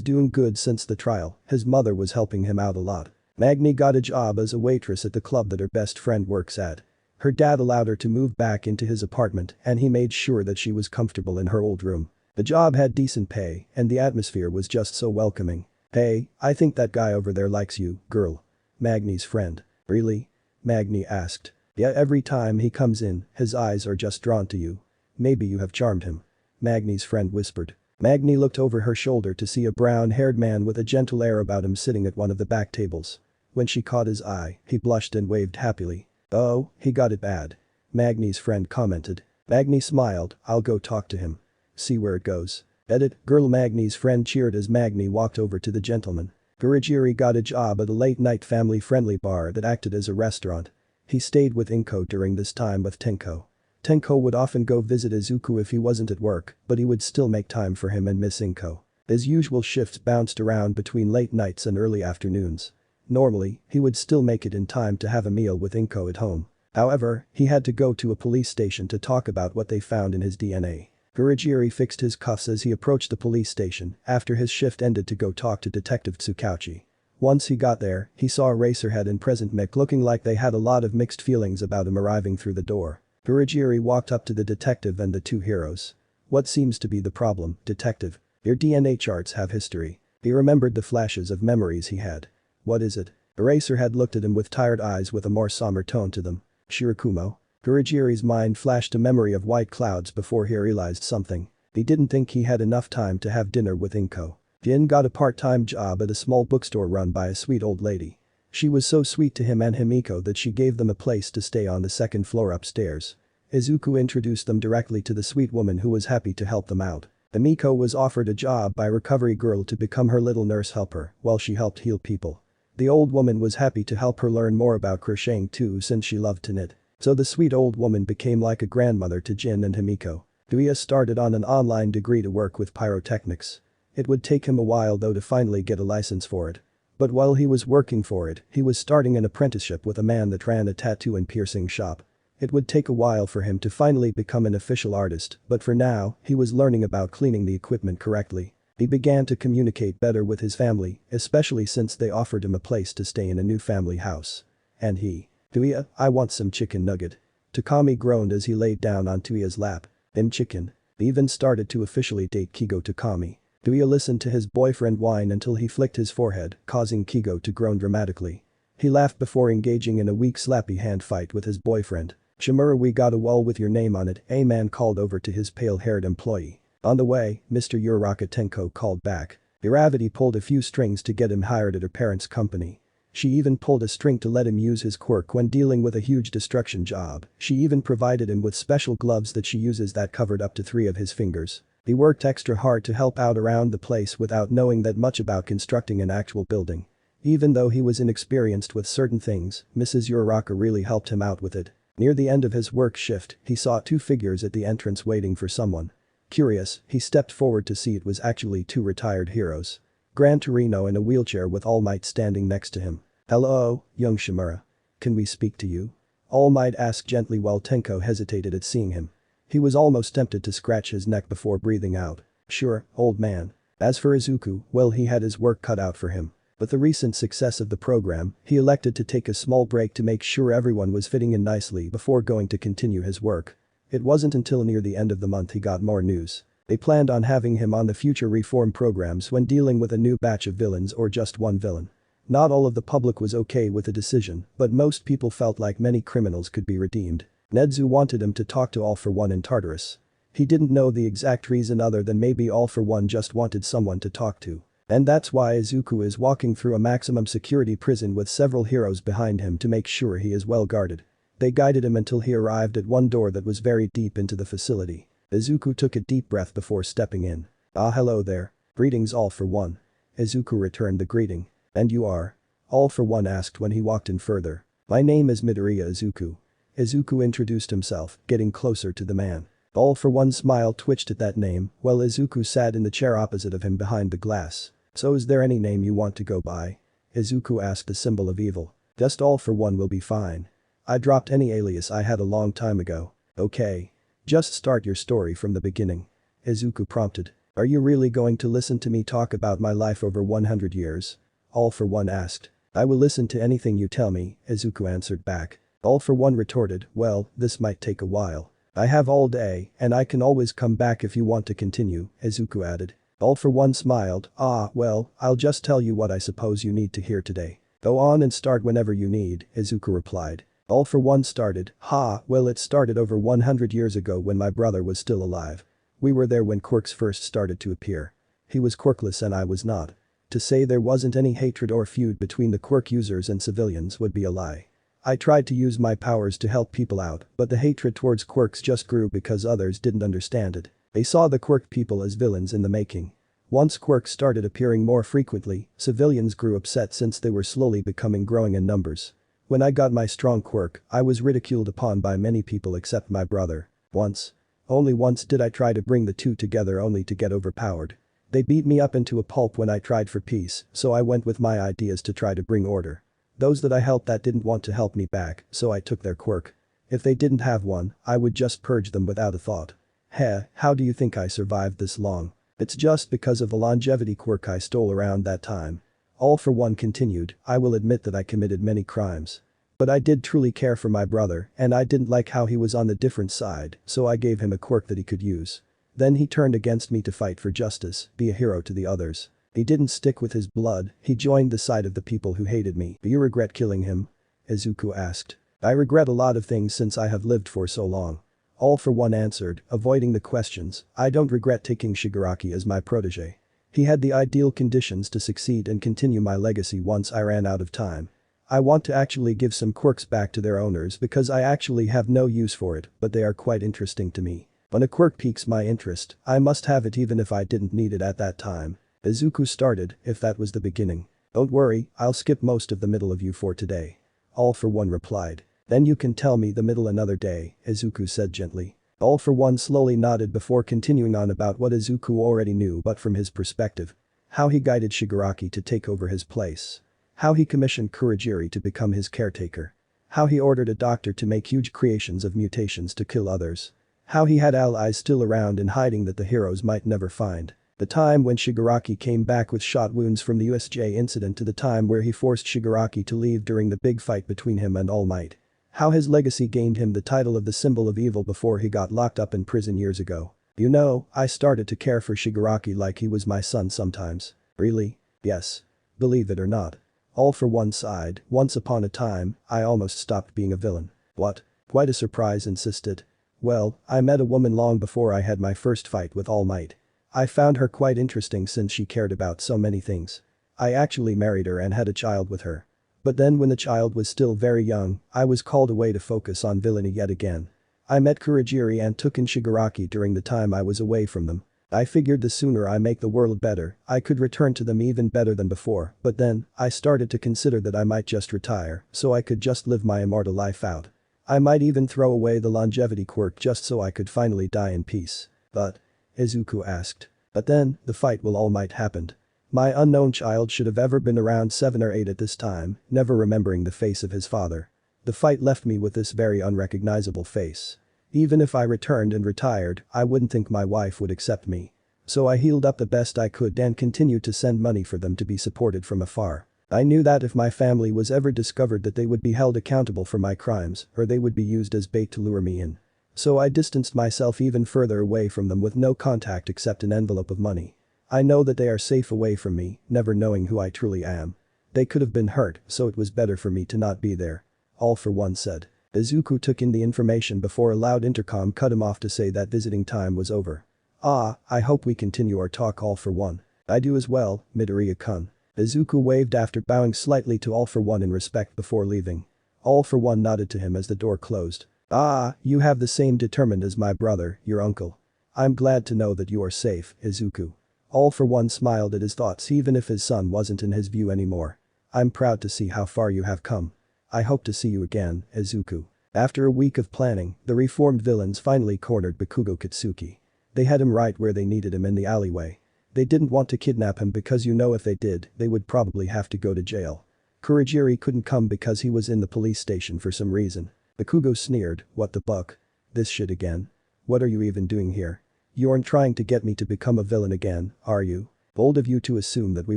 doing good since the trial, his mother was helping him out a lot. Magni got a job as a waitress at the club that her best friend works at. Her dad allowed her to move back into his apartment and he made sure that she was comfortable in her old room. The job had decent pay and the atmosphere was just so welcoming. Hey, I think that guy over there likes you, girl. Magni's friend. Really? Magni asked. Yeah, every time he comes in, his eyes are just drawn to you. Maybe you have charmed him. Magni's friend whispered. Magni looked over her shoulder to see a brown-haired man with a gentle air about him sitting at one of the back tables. When she caught his eye, he blushed and waved happily. Oh, he got it bad. Magni's friend commented. Magni smiled, I'll go talk to him. See where it goes. Edit, girl. Magni's friend cheered as Magni walked over to the gentleman. Kurogiri got a job at a late-night family-friendly bar that acted as a restaurant. He stayed with Inko during this time with Tenko. Tenko would often go visit Izuku if he wasn't at work, but he would still make time for him and miss Inko. His usual shifts bounced around between late nights and early afternoons. Normally, he would still make it in time to have a meal with Inko at home. However, he had to go to a police station to talk about what they found in his DNA. Kurogiri fixed his cuffs as he approached the police station after his shift ended to go talk to Detective Tsukauchi. Once he got there, he saw Eraserhead and Present Mick looking like they had a lot of mixed feelings about him arriving through the door. Kurogiri walked up to the detective and the two heroes. What seems to be the problem, Detective? Your DNA charts have history. He remembered the flashes of memories he had. What is it? Eraserhead looked at him with tired eyes with a more somber tone to them. Shirakumo. Kurogiri's mind flashed a memory of white clouds before he realized something. He didn't think he had enough time to have dinner with Inko. Jin got a part-time job at a small bookstore run by a sweet old lady. She was so sweet to him and Himiko that she gave them a place to stay on the second floor upstairs. Izuku introduced them directly to the sweet woman who was happy to help them out. Himiko was offered a job by Recovery Girl to become her little nurse helper while she helped heal people. The old woman was happy to help her learn more about crocheting too since she loved to knit. So the sweet old woman became like a grandmother to Jin and Himiko. Tuya started on an online degree to work with pyrotechnics. It would take him a while though to finally get a license for it. But while he was working for it, he was starting an apprenticeship with a man that ran a tattoo and piercing shop. It would take a while for him to finally become an official artist, but for now, he was learning about cleaning the equipment correctly. He began to communicate better with his family, especially since they offered him a place to stay in a new family house. And Tuya, I want some chicken nugget. Takami groaned as he laid down on Tuya's lap. Chicken. They even started to officially date Kigo Takami. Tuya listened to his boyfriend whine until he flicked his forehead, causing Kigo to groan dramatically. He laughed before engaging in a weak slappy hand fight with his boyfriend. Shimura, we got a wall with your name on it, a man called over to his pale-haired employee. On the way, Mr. Uraraka Tenko called back. Iravati pulled a few strings to get him hired at her parents' company. She even pulled a string to let him use his quirk when dealing with a huge destruction job. She even provided him with special gloves that she uses that covered up to 3 of his fingers. He worked extra hard to help out around the place without knowing that much about constructing an actual building. Even though he was inexperienced with certain things, Mrs. Uraraka really helped him out with it. Near the end of his work shift, he saw 2 figures at the entrance waiting for someone. Curious, he stepped forward to see it was actually 2 retired heroes. Gran Torino in a wheelchair with All Might standing next to him. Hello, young Shimura. Can we speak to you? All Might asked gently while Tenko hesitated at seeing him. He was almost tempted to scratch his neck before breathing out. Sure, old man. As for Izuku, well, he had his work cut out for him. With the recent success of the program, he elected to take a small break to make sure everyone was fitting in nicely before going to continue his work. It wasn't until near the end of the month he got more news. They planned on having him on the future reform programs when dealing with a new batch of villains or just one villain. Not all of the public was okay with the decision, but most people felt like many criminals could be redeemed. Nedzu wanted him to talk to All for One in Tartarus. He didn't know the exact reason other than maybe All for One just wanted someone to talk to. And that's why Izuku is walking through a maximum security prison with several heroes behind him to make sure he is well guarded. They guided him until he arrived at one door that was very deep into the facility. Izuku took a deep breath before stepping in. Ah, hello there. Greetings, All for One. Izuku returned the greeting. And you are? All for One asked when he walked in further. My name is Midoriya Izuku. Izuku introduced himself, getting closer to the man. All for One's smile twitched at that name, while Izuku sat in the chair opposite of him behind the glass. So is there any name you want to go by? Izuku asked the symbol of evil. Just All for One will be fine. I dropped any alias I had a long time ago. Okay. Just start your story from the beginning. Izuku prompted. Are you really going to listen to me talk about my life over 100 years? All for One asked. I will listen to anything you tell me, Izuku answered back. All for One retorted, well, this might take a while. I have all day, and I can always come back if you want to continue, Izuku added. All for One smiled, ah, well, I'll just tell you what I suppose you need to hear today. Go on and start whenever you need, Izuku replied. All for One started, well, it started over 100 years ago when my brother was still alive. We were there when quirks first started to appear. He was quirkless and I was not. To say there wasn't any hatred or feud between the quirk users and civilians would be a lie. I tried to use my powers to help people out, but the hatred towards quirks just grew because others didn't understand it. They saw the quirk people as villains in the making. Once quirks started appearing more frequently, civilians grew upset since they were slowly becoming growing in numbers. When I got my strong quirk, I was ridiculed upon by many people except my brother. Once. Only once did I try to bring the two together only to get overpowered. They beat me up into a pulp when I tried for peace, so I went with my ideas to try to bring order. Those that I helped that didn't want to help me back, so I took their quirk. If they didn't have one, I would just purge them without a thought. Heh, how do you think I survived this long? It's just because of the longevity quirk I stole around that time. All for One continued, I will admit that I committed many crimes. But I did truly care for my brother and I didn't like how he was on the different side, so I gave him a quirk that he could use. Then he turned against me to fight for justice, be a hero to the others. He didn't stick with his blood, he joined the side of the people who hated me. Do you regret killing him? Izuku asked. I regret a lot of things since I have lived for so long. All for One answered, avoiding the questions. I don't regret taking Shigaraki as my protege. He had the ideal conditions to succeed and continue my legacy once I ran out of time. I want to actually give some quirks back to their owners because I actually have no use for it, but they are quite interesting to me. When a quirk piques my interest, I must have it even if I didn't need it at that time. Izuku started, if that was the beginning. Don't worry, I'll skip most of the middle of you for today. All for One replied. Then you can tell me the middle another day, Izuku said gently. All for One slowly nodded before continuing on about what Izuku already knew but from his perspective. How he guided Shigaraki to take over his place. How he commissioned Kurogiri to become his caretaker. How he ordered a doctor to make huge creations of mutations to kill others. How he had allies still around in hiding that the heroes might never find. The time when Shigaraki came back with shot wounds from the USJ incident to the time where he forced Shigaraki to leave during the big fight between him and All Might. How his legacy gained him the title of the symbol of evil before he got locked up in prison years ago. You know, I started to care for Shigaraki like he was my son sometimes. Really? Yes. Believe it or not. All for One sighed, once upon a time, I almost stopped being a villain. What? Quite a surprise insisted. Well, I met a woman long before I had my first fight with All Might. I found her quite interesting since she cared about so many things. I actually married her and had a child with her. But then when the child was still very young, I was called away to focus on villainy yet again. I met Kurogiri and took in Shigaraki during the time I was away from them. I figured the sooner I make the world better, I could return to them even better than before, but then, I started to consider that I might just retire, so I could just live my immortal life out. I might even throw away the longevity quirk just so I could finally die in peace. But? Izuku asked. But then, the fight with All Might happened. My unknown child should have ever been around 7 or 8 at this time, never remembering the face of his father. The fight left me with this very unrecognizable face. Even if I returned and retired, I wouldn't think my wife would accept me. So I healed up the best I could and continued to send money for them to be supported from afar. I knew that if my family was ever discovered that they would be held accountable for my crimes, or they would be used as bait to lure me in. So I distanced myself even further away from them with no contact except an envelope of money. I know that they are safe away from me, never knowing who I truly am. They could have been hurt, so it was better for me to not be there. All for One said. Izuku took in the information before a loud intercom cut him off to say that visiting time was over. Ah, I hope we continue our talk. All for One. I do as well, Midoriya-kun. Izuku waved after bowing slightly to All for One in respect before leaving. All for One nodded to him as the door closed. Ah, you have the same determined as my brother, your uncle. I'm glad to know that you are safe, Izuku. All for One smiled at his thoughts even if his son wasn't in his view anymore. I'm proud to see how far you have come. I hope to see you again, Izuku. After a week of planning, the reformed villains finally cornered Bakugo Katsuki. They had him right where they needed him in the alleyway. They didn't want to kidnap him because you know if they did, they would probably have to go to jail. Kurogiri couldn't come because he was in the police station for some reason. Bakugo sneered, what the buck? This shit again? What are you even doing here? You aren't trying to get me to become a villain again, are you? Bold of you to assume that we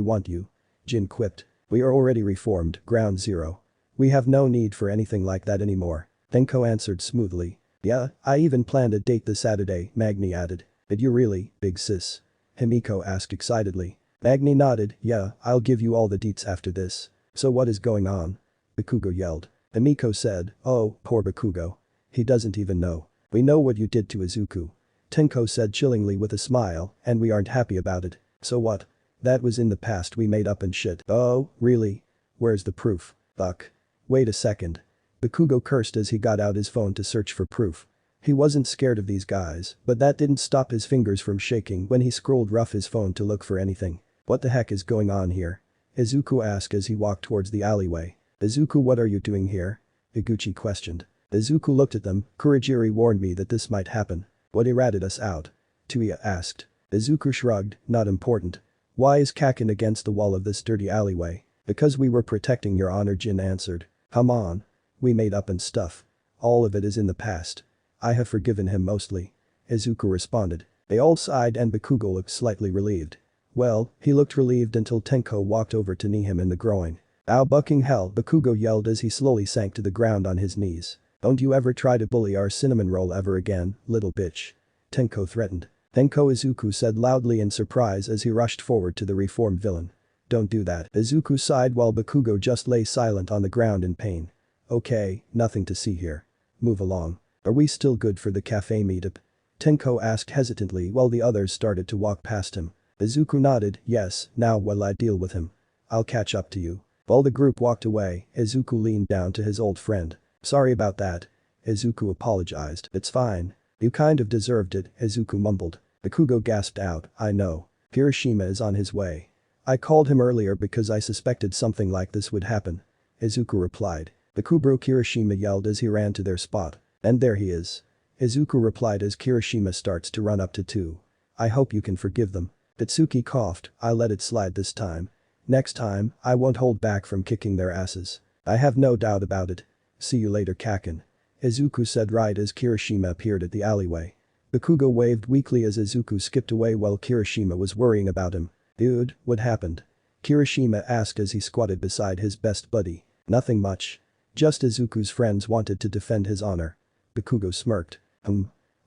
want you. Jin quipped. We are already reformed, ground zero. We have no need for anything like that anymore. Tenko answered smoothly. Yeah, I even planned a date this Saturday, Magni added. Did you really, big sis? Himiko asked excitedly. Magni nodded, yeah, I'll give you all the deets after this. So what is going on? Bakugo yelled. Himiko said, oh, poor Bakugo. He doesn't even know. We know what you did to Izuku. Tenko said chillingly with a smile, and we aren't happy about it. So what? That was in the past, we made up and shit. Oh, really? Where's the proof? Fuck. Wait a second. Bakugo cursed as he got out his phone to search for proof. He wasn't scared of these guys, but that didn't stop his fingers from shaking when he scrolled rough his phone to look for anything. What the heck is going on here? Izuku asked as he walked towards the alleyway. Izuku, what are you doing here? Higuchi questioned. Izuku looked at them, Kurogiri warned me that this might happen. What he ratted us out? Tuya asked. Izuku shrugged, not important. Why is Kakin against the wall of this dirty alleyway? Because we were protecting your honor, Jin answered. Come on. We made up and stuff. All of it is in the past. I have forgiven him mostly. Izuku responded. They all sighed and Bakugo looked slightly relieved. Well, he looked relieved until Tenko walked over to knee him in the groin. Ow bucking hell, Bakugo yelled as he slowly sank to the ground on his knees. Don't you ever try to bully our cinnamon roll ever again, little bitch. Tenko threatened. Tenko Izuku said loudly in surprise as he rushed forward to the reformed villain. Don't do that, Izuku sighed while Bakugo just lay silent on the ground in pain. Okay, nothing to see here. Move along. Are we still good for the cafe meetup? Tenko asked hesitantly while the others started to walk past him. Izuku nodded, yes, now what'll I deal with him? I'll catch up to you. While the group walked away, Izuku leaned down to his old friend. Sorry about that. Izuku apologized. It's fine. You kind of deserved it, Izuku mumbled. Bakugo gasped out, I know. Kirishima is on his way. I called him earlier because I suspected something like this would happen. Izuku replied. Bakubro Kirishima yelled as he ran to their spot. And there he is. Izuku replied as Kirishima starts to run up to two. I hope you can forgive them. Bitsuki coughed, I let it slide this time. Next time, I won't hold back from kicking their asses. I have no doubt about it. See you later Kaken. Izuku said right as Kirishima appeared at the alleyway. Bakugo waved weakly as Izuku skipped away while Kirishima was worrying about him. Dude, what happened? Kirishima asked as he squatted beside his best buddy. Nothing much. Just Izuku's friends wanted to defend his honor. Bakugo smirked.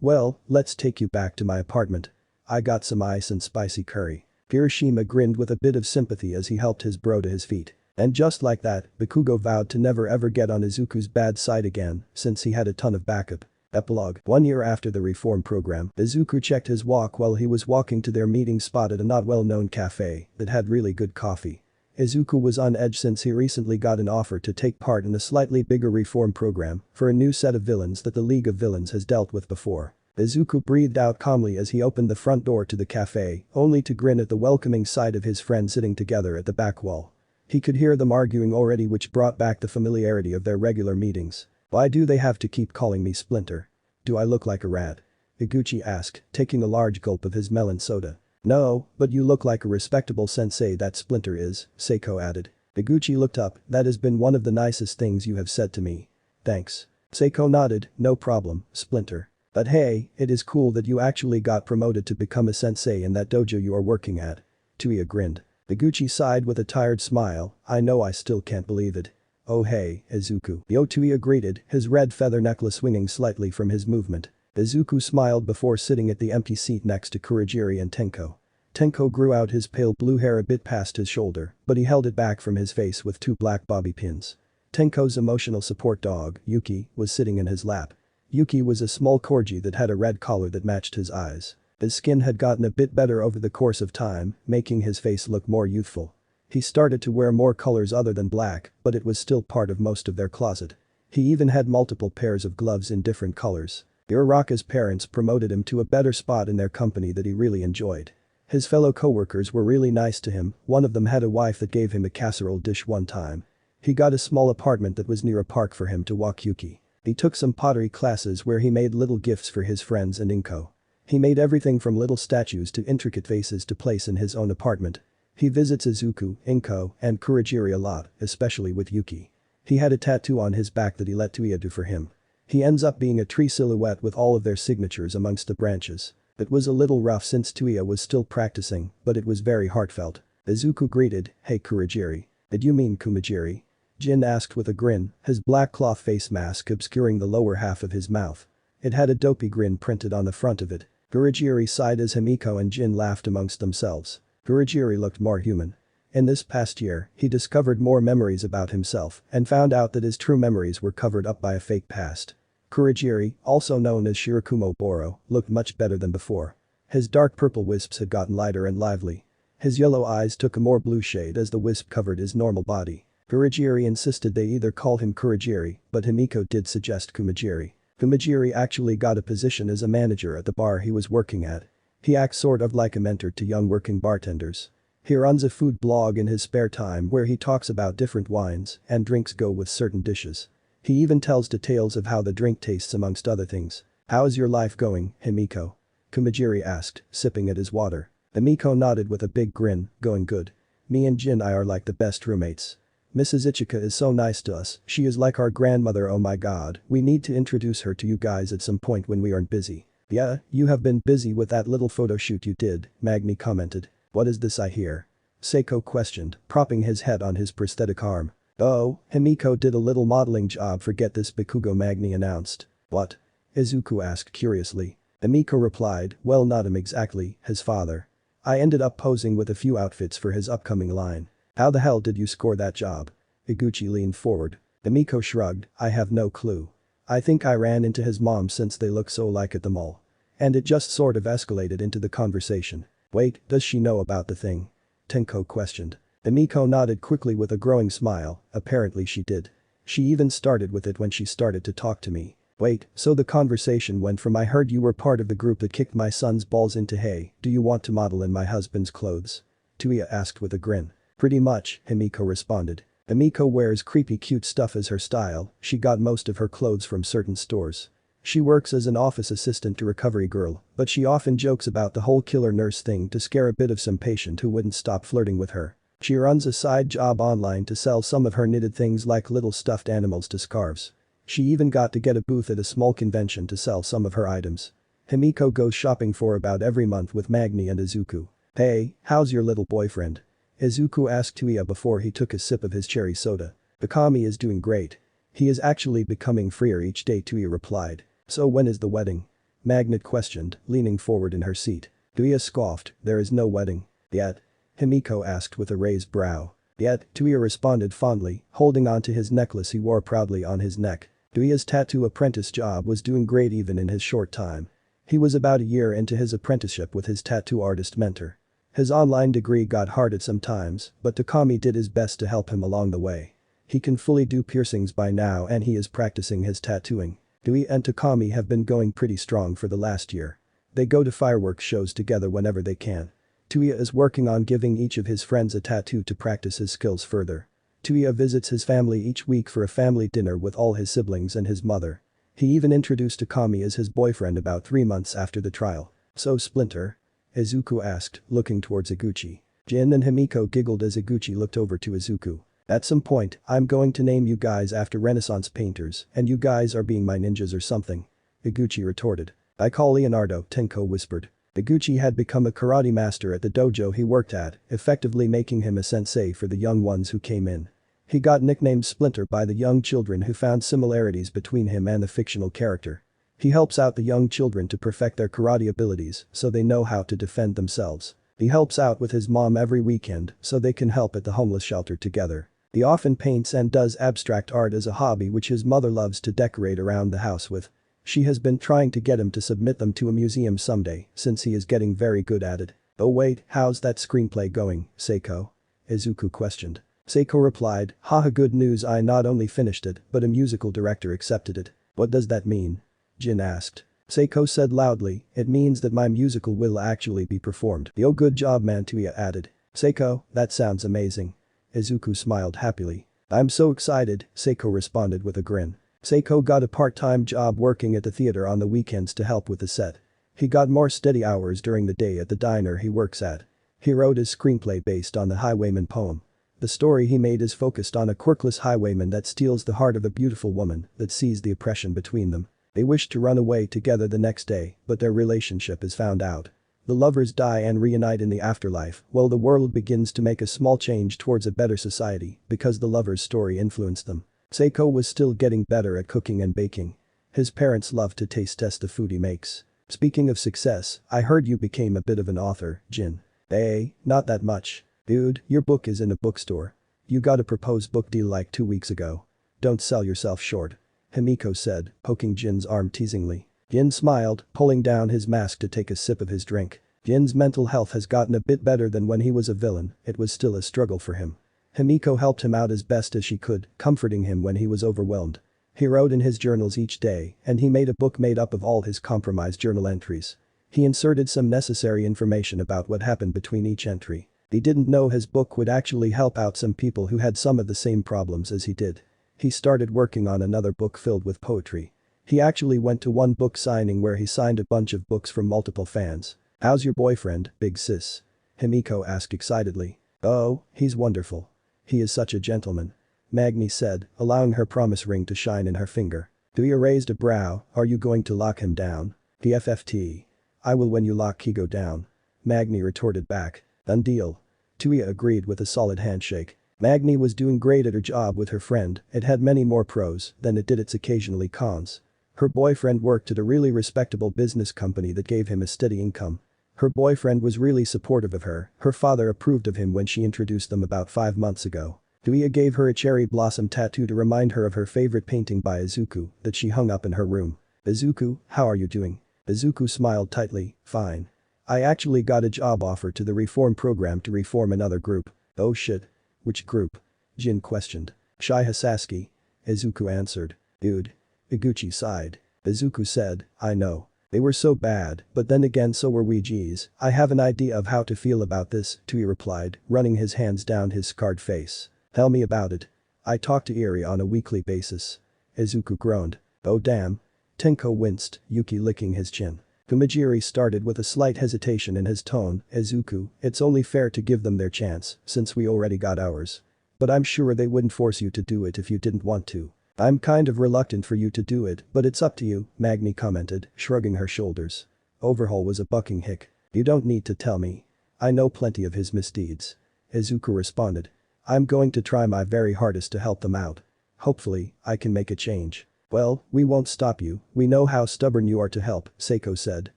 Well, let's take you back to my apartment. I got some ice and spicy curry. Kirishima grinned with a bit of sympathy as he helped his bro to his feet. And just like that, Bakugo vowed to never ever get on Izuku's bad side again since he had a ton of backup. Epilogue. 1 year after the reform program, Izuku checked his walk while he was walking to their meeting spot at a not well-known cafe that had really good coffee. Izuku was on edge since he recently got an offer to take part in a slightly bigger reform program for a new set of villains that the League of Villains has dealt with before. Izuku breathed out calmly as he opened the front door to the cafe, only to grin at the welcoming sight of his friends sitting together at the back wall. He could hear them arguing already, which brought back the familiarity of their regular meetings. Why do they have to keep calling me Splinter? Do I look like a rat? Iguchi asked, taking a large gulp of his melon soda. No, but you look like a respectable sensei that Splinter is, Seiko added. Iguchi looked up, that has been one of the nicest things you have said to me. Thanks. Seiko nodded, no problem, Splinter. But hey, it is cool that you actually got promoted to become a sensei in that dojo you are working at. Tuya grinned. Iguchi sighed with a tired smile, I know I still can't believe it. Oh hey, Izuku. Yo Tuya greeted, his red feather necklace swinging slightly from his movement. Izuku smiled before sitting at the empty seat next to Kurogiri and Tenko. Tenko grew out his pale blue hair a bit past his shoulder, but he held it back from his face with 2 black bobby pins. Tenko's emotional support dog, Yuki, was sitting in his lap. Yuki was a small corgi that had a red collar that matched his eyes. His skin had gotten a bit better over the course of time, making his face look more youthful. He started to wear more colors other than black, but it was still part of most of their closet. He even had multiple pairs of gloves in different colors. Uraraka's parents promoted him to a better spot in their company that he really enjoyed. His fellow co-workers were really nice to him, one of them had a wife that gave him a casserole dish one time. He got a small apartment that was near a park for him to walk Yuki. He took some pottery classes where he made little gifts for his friends and Inko. He made everything from little statues to intricate vases to place in his own apartment. He visits Izuku, Inko, and Kurogiri a lot, especially with Yuki. He had a tattoo on his back that he let Tuya do for him. He ends up being a tree silhouette with all of their signatures amongst the branches. It was a little rough since Tuya was still practicing, but it was very heartfelt. Izuku greeted, hey Kurogiri. Did you mean Kumajiri? Jin asked with a grin, his black cloth face mask obscuring the lower half of his mouth. It had a dopey grin printed on the front of it. Kurogiri sighed as Himiko and Jin laughed amongst themselves. Kurogiri looked more human. In this past year, he discovered more memories about himself and found out that his true memories were covered up by a fake past. Kurogiri, also known as Shirakumo Boro, looked much better than before. His dark purple wisps had gotten lighter and lively. His yellow eyes took a more blue shade as the wisp covered his normal body. Kurogiri insisted they either call him Kurogiri, but Himiko did suggest Kumajiri. Kumajiri actually got a position as a manager at the bar he was working at. He acts sort of like a mentor to young working bartenders. He runs a food blog in his spare time where he talks about different wines and drinks go with certain dishes. He even tells details of how the drink tastes amongst other things. How's your life going, Himiko? Kumajiri asked, sipping at his water. Himiko nodded with a big grin, going good. Me and Jin are like the best roommates. Mrs. Ichika is so nice to us, she is like our grandmother, oh my god, we need to introduce her to you guys at some point when we aren't busy. Yeah, you have been busy with that little photo shoot you did, Magni commented. What is this I hear? Seiko questioned, propping his head on his prosthetic arm. Oh, Himiko did a little modeling job for Get This Bakugo, Magni announced. What? Izuku asked curiously. Emiko replied, well not him exactly, his father. I ended up posing with a few outfits for his upcoming line. How the hell did you score that job? Iguchi leaned forward. Emiko shrugged, I have no clue. I think I ran into his mom since they look so alike at the mall. And it just sort of escalated into the conversation. Wait, does she know about the thing? Tenko questioned. Emiko nodded quickly with a growing smile, apparently she did. She even started with it when she started to talk to me. Wait, so the conversation went from I heard you were part of the group that kicked my son's balls into hay, do you want to model in my husband's clothes? Tuya asked with a grin. Pretty much, Himiko responded. Emiko wears creepy cute stuff as her style, she got most of her clothes from certain stores. She works as an office assistant to Recovery Girl, but she often jokes about the whole killer nurse thing to scare a bit of some patient who wouldn't stop flirting with her. She runs a side job online to sell some of her knitted things like little stuffed animals to scarves. She even got to get a booth at a small convention to sell some of her items. Himiko goes shopping for about every month with Magni and Izuku. Hey, how's your little boyfriend? Izuku asked Tuya before he took a sip of his cherry soda. Bakami is doing great. He is actually becoming freer each day, Tuya replied. So when is the wedding? Magnet questioned, leaning forward in her seat. Tuya scoffed, there is no wedding. Yet? Himiko asked with a raised brow. Yet, Tuya responded fondly, holding on to his necklace he wore proudly on his neck. Tuya's tattoo apprentice job was doing great even in his short time. He was about a year into his apprenticeship with his tattoo artist mentor. His online degree got hard at some times, but Takami did his best to help him along the way. He can fully do piercings by now and he is practicing his tattooing. Tuya and Takami have been going pretty strong for the last year. They go to fireworks shows together whenever they can. Tuya is working on giving each of his friends a tattoo to practice his skills further. Tuya visits his family each week for a family dinner with all his siblings and his mother. He even introduced Takami as his boyfriend about 3 months after the trial. So Splinter? Izuku asked, looking towards Iguchi. Jin and Himiko giggled as Iguchi looked over to Izuku. At some point, I'm going to name you guys after Renaissance painters and you guys are being my ninjas or something. Iguchi retorted. I call Leonardo, Tenko whispered. Iguchi had become a karate master at the dojo he worked at, effectively making him a sensei for the young ones who came in. He got nicknamed Splinter by the young children who found similarities between him and the fictional character. He helps out the young children to perfect their karate abilities so they know how to defend themselves. He helps out with his mom every weekend so they can help at the homeless shelter together. He often paints and does abstract art as a hobby which his mother loves to decorate around the house with. She has been trying to get him to submit them to a museum someday since he is getting very good at it. Oh wait, how's that screenplay going, Seiko? Izuku questioned. Seiko replied, haha good news I not only finished it but a musical director accepted it. What does that mean? Jin asked. Seiko said loudly, it means that my musical will actually be performed. Oh good job man Tuya added. Seiko, that sounds amazing. Izuku smiled happily. I'm so excited, Seiko responded with a grin. Seiko got a part-time job working at the theater on the weekends to help with the set. He got more steady hours during the day at the diner he works at. He wrote his screenplay based on the Highwayman poem. The story he made is focused on a quirkless highwayman that steals the heart of a beautiful woman that sees the oppression between them. They wish to run away together the next day, but their relationship is found out. The lovers die and reunite in the afterlife while the world begins to make a small change towards a better society because the lovers' story influenced them. Seiko was still getting better at cooking and baking. His parents loved to taste test the food he makes. Speaking of success, I heard you became a bit of an author, Jin. Not that much. Dude, your book is in a bookstore. You got a proposed book deal like 2 weeks ago. Don't sell yourself short. Himiko said, poking Jin's arm teasingly. Jin smiled, pulling down his mask to take a sip of his drink. Jin's mental health has gotten a bit better than when he was a villain, it was still a struggle for him. Himiko helped him out as best as she could, comforting him when he was overwhelmed. He wrote in his journals each day and he made a book made up of all his compromised journal entries. He inserted some necessary information about what happened between each entry. He didn't know his book would actually help out some people who had some of the same problems as he did. He started working on another book filled with poetry. He actually went to one book signing where he signed a bunch of books from multiple fans. How's your boyfriend, big sis? Himiko asked excitedly. Oh, he's wonderful. He is such a gentleman. Magni said, allowing her promise ring to shine in her finger. Tuya raised a brow, are you going to lock him down? PFFT. I will when you lock Kigo down. Magni retorted back. Done deal. Tuya agreed with a solid handshake. Magni was doing great at her job with her friend, it had many more pros than it did its occasionally cons. Her boyfriend worked at a really respectable business company that gave him a steady income. Her boyfriend was really supportive of her, her father approved of him when she introduced them about 5 months ago. Tuya gave her a cherry blossom tattoo to remind her of her favorite painting by Izuku that she hung up in her room. Izuku, how are you doing? Izuku smiled tightly, fine. I actually got a job offer to the reform program to reform another group. Oh shit. Which group? Jin questioned. Shiha Sasuke. Izuku answered. Dude. Iguchi sighed. Izuku said, I know. They were so bad, but then again so were we geez. I have an idea of how to feel about this, Tui replied, running his hands down his scarred face. Tell me about it. I talk to Eri on a weekly basis. Izuku groaned. Oh damn. Tenko winced, Yuki licking his chin. Kumajiri started with a slight hesitation in his tone, Izuku, it's only fair to give them their chance, since we already got ours. But I'm sure they wouldn't force you to do it if you didn't want to. I'm kind of reluctant for you to do it, but it's up to you, Magni commented, shrugging her shoulders. Overhaul was a bucking hick. You don't need to tell me. I know plenty of his misdeeds. Izuku responded. I'm going to try my very hardest to help them out. Hopefully, I can make a change. Well, we won't stop you, we know how stubborn you are to help, Seiko said,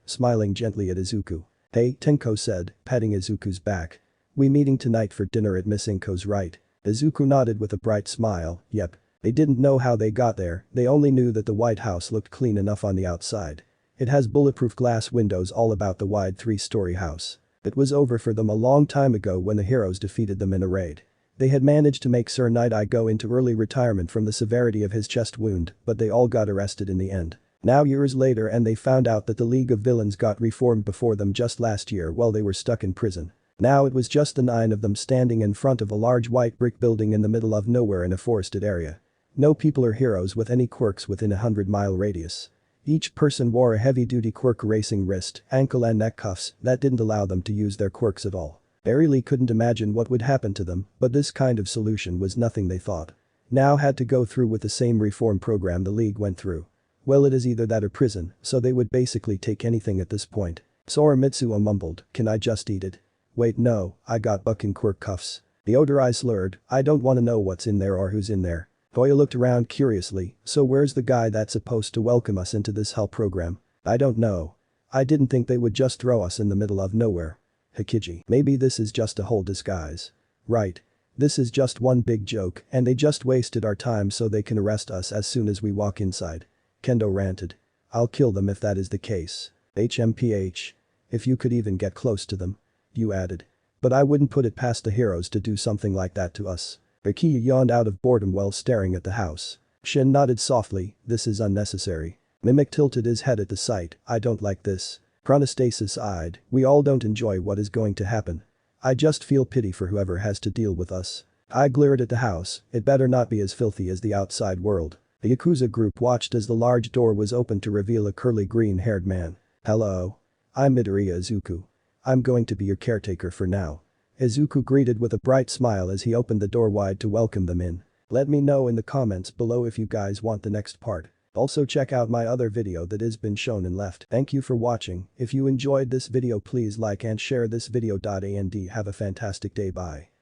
smiling gently at Izuku. Hey, Tenko said, patting Izuku's back. We meeting tonight for dinner at Miss Inko's, right? Izuku nodded with a bright smile, yep. They didn't know how they got there, they only knew that the White House looked clean enough on the outside. It has bulletproof glass windows all about the wide 3-story house. It was over for them a long time ago when the heroes defeated them in a raid. They had managed to make Sir Night-Eye go into early retirement from the severity of his chest wound, but they all got arrested in the end. Now years later and they found out that the League of Villains got reformed before them just last year while they were stuck in prison. Now it was just the 9 of them standing in front of a large white brick building in the middle of nowhere in a forested area. No people or heroes with any quirks within a 100-mile radius. Each person wore a heavy-duty quirk racing wrist, ankle and neck cuffs that didn't allow them to use their quirks at all. Lee couldn't imagine what would happen to them, but this kind of solution was nothing they thought. Now had to go through with the same reform program the League went through. Well, it is either that or prison, so they would basically take anything at this point. Sora Mitsuo mumbled, can I just eat it? Wait no, I got bucking quirk cuffs. The other eye slurred, I don't wanna know what's in there or who's in there. Toya looked around curiously, so where's the guy that's supposed to welcome us into this hell program? I don't know. I didn't think they would just throw us in the middle of nowhere. Hikiji. Maybe this is just a whole disguise. Right. This is just one big joke and they just wasted our time so they can arrest us as soon as we walk inside. Kendo ranted. I'll kill them if that is the case. HMPH. If you could even get close to them. You added. But I wouldn't put it past the heroes to do something like that to us. Rikiya yawned out of boredom while staring at the house. Shin nodded softly, this is unnecessary. Mimic tilted his head at the sight, I don't like this. Chronostasis sighed, we all don't enjoy what is going to happen. I just feel pity for whoever has to deal with us. I glared at the house, it better not be as filthy as the outside world. The Yakuza group watched as the large door was opened to reveal a curly green-haired man. Hello. I'm Midoriya Izuku. I'm going to be your caretaker for now. Izuku greeted with a bright smile as he opened the door wide to welcome them in. Let me know in the comments below if you guys want the next part. Also check out my other video that has been shown and left. Thank you for watching, if you enjoyed this video please like and share this video. And have a fantastic day, bye.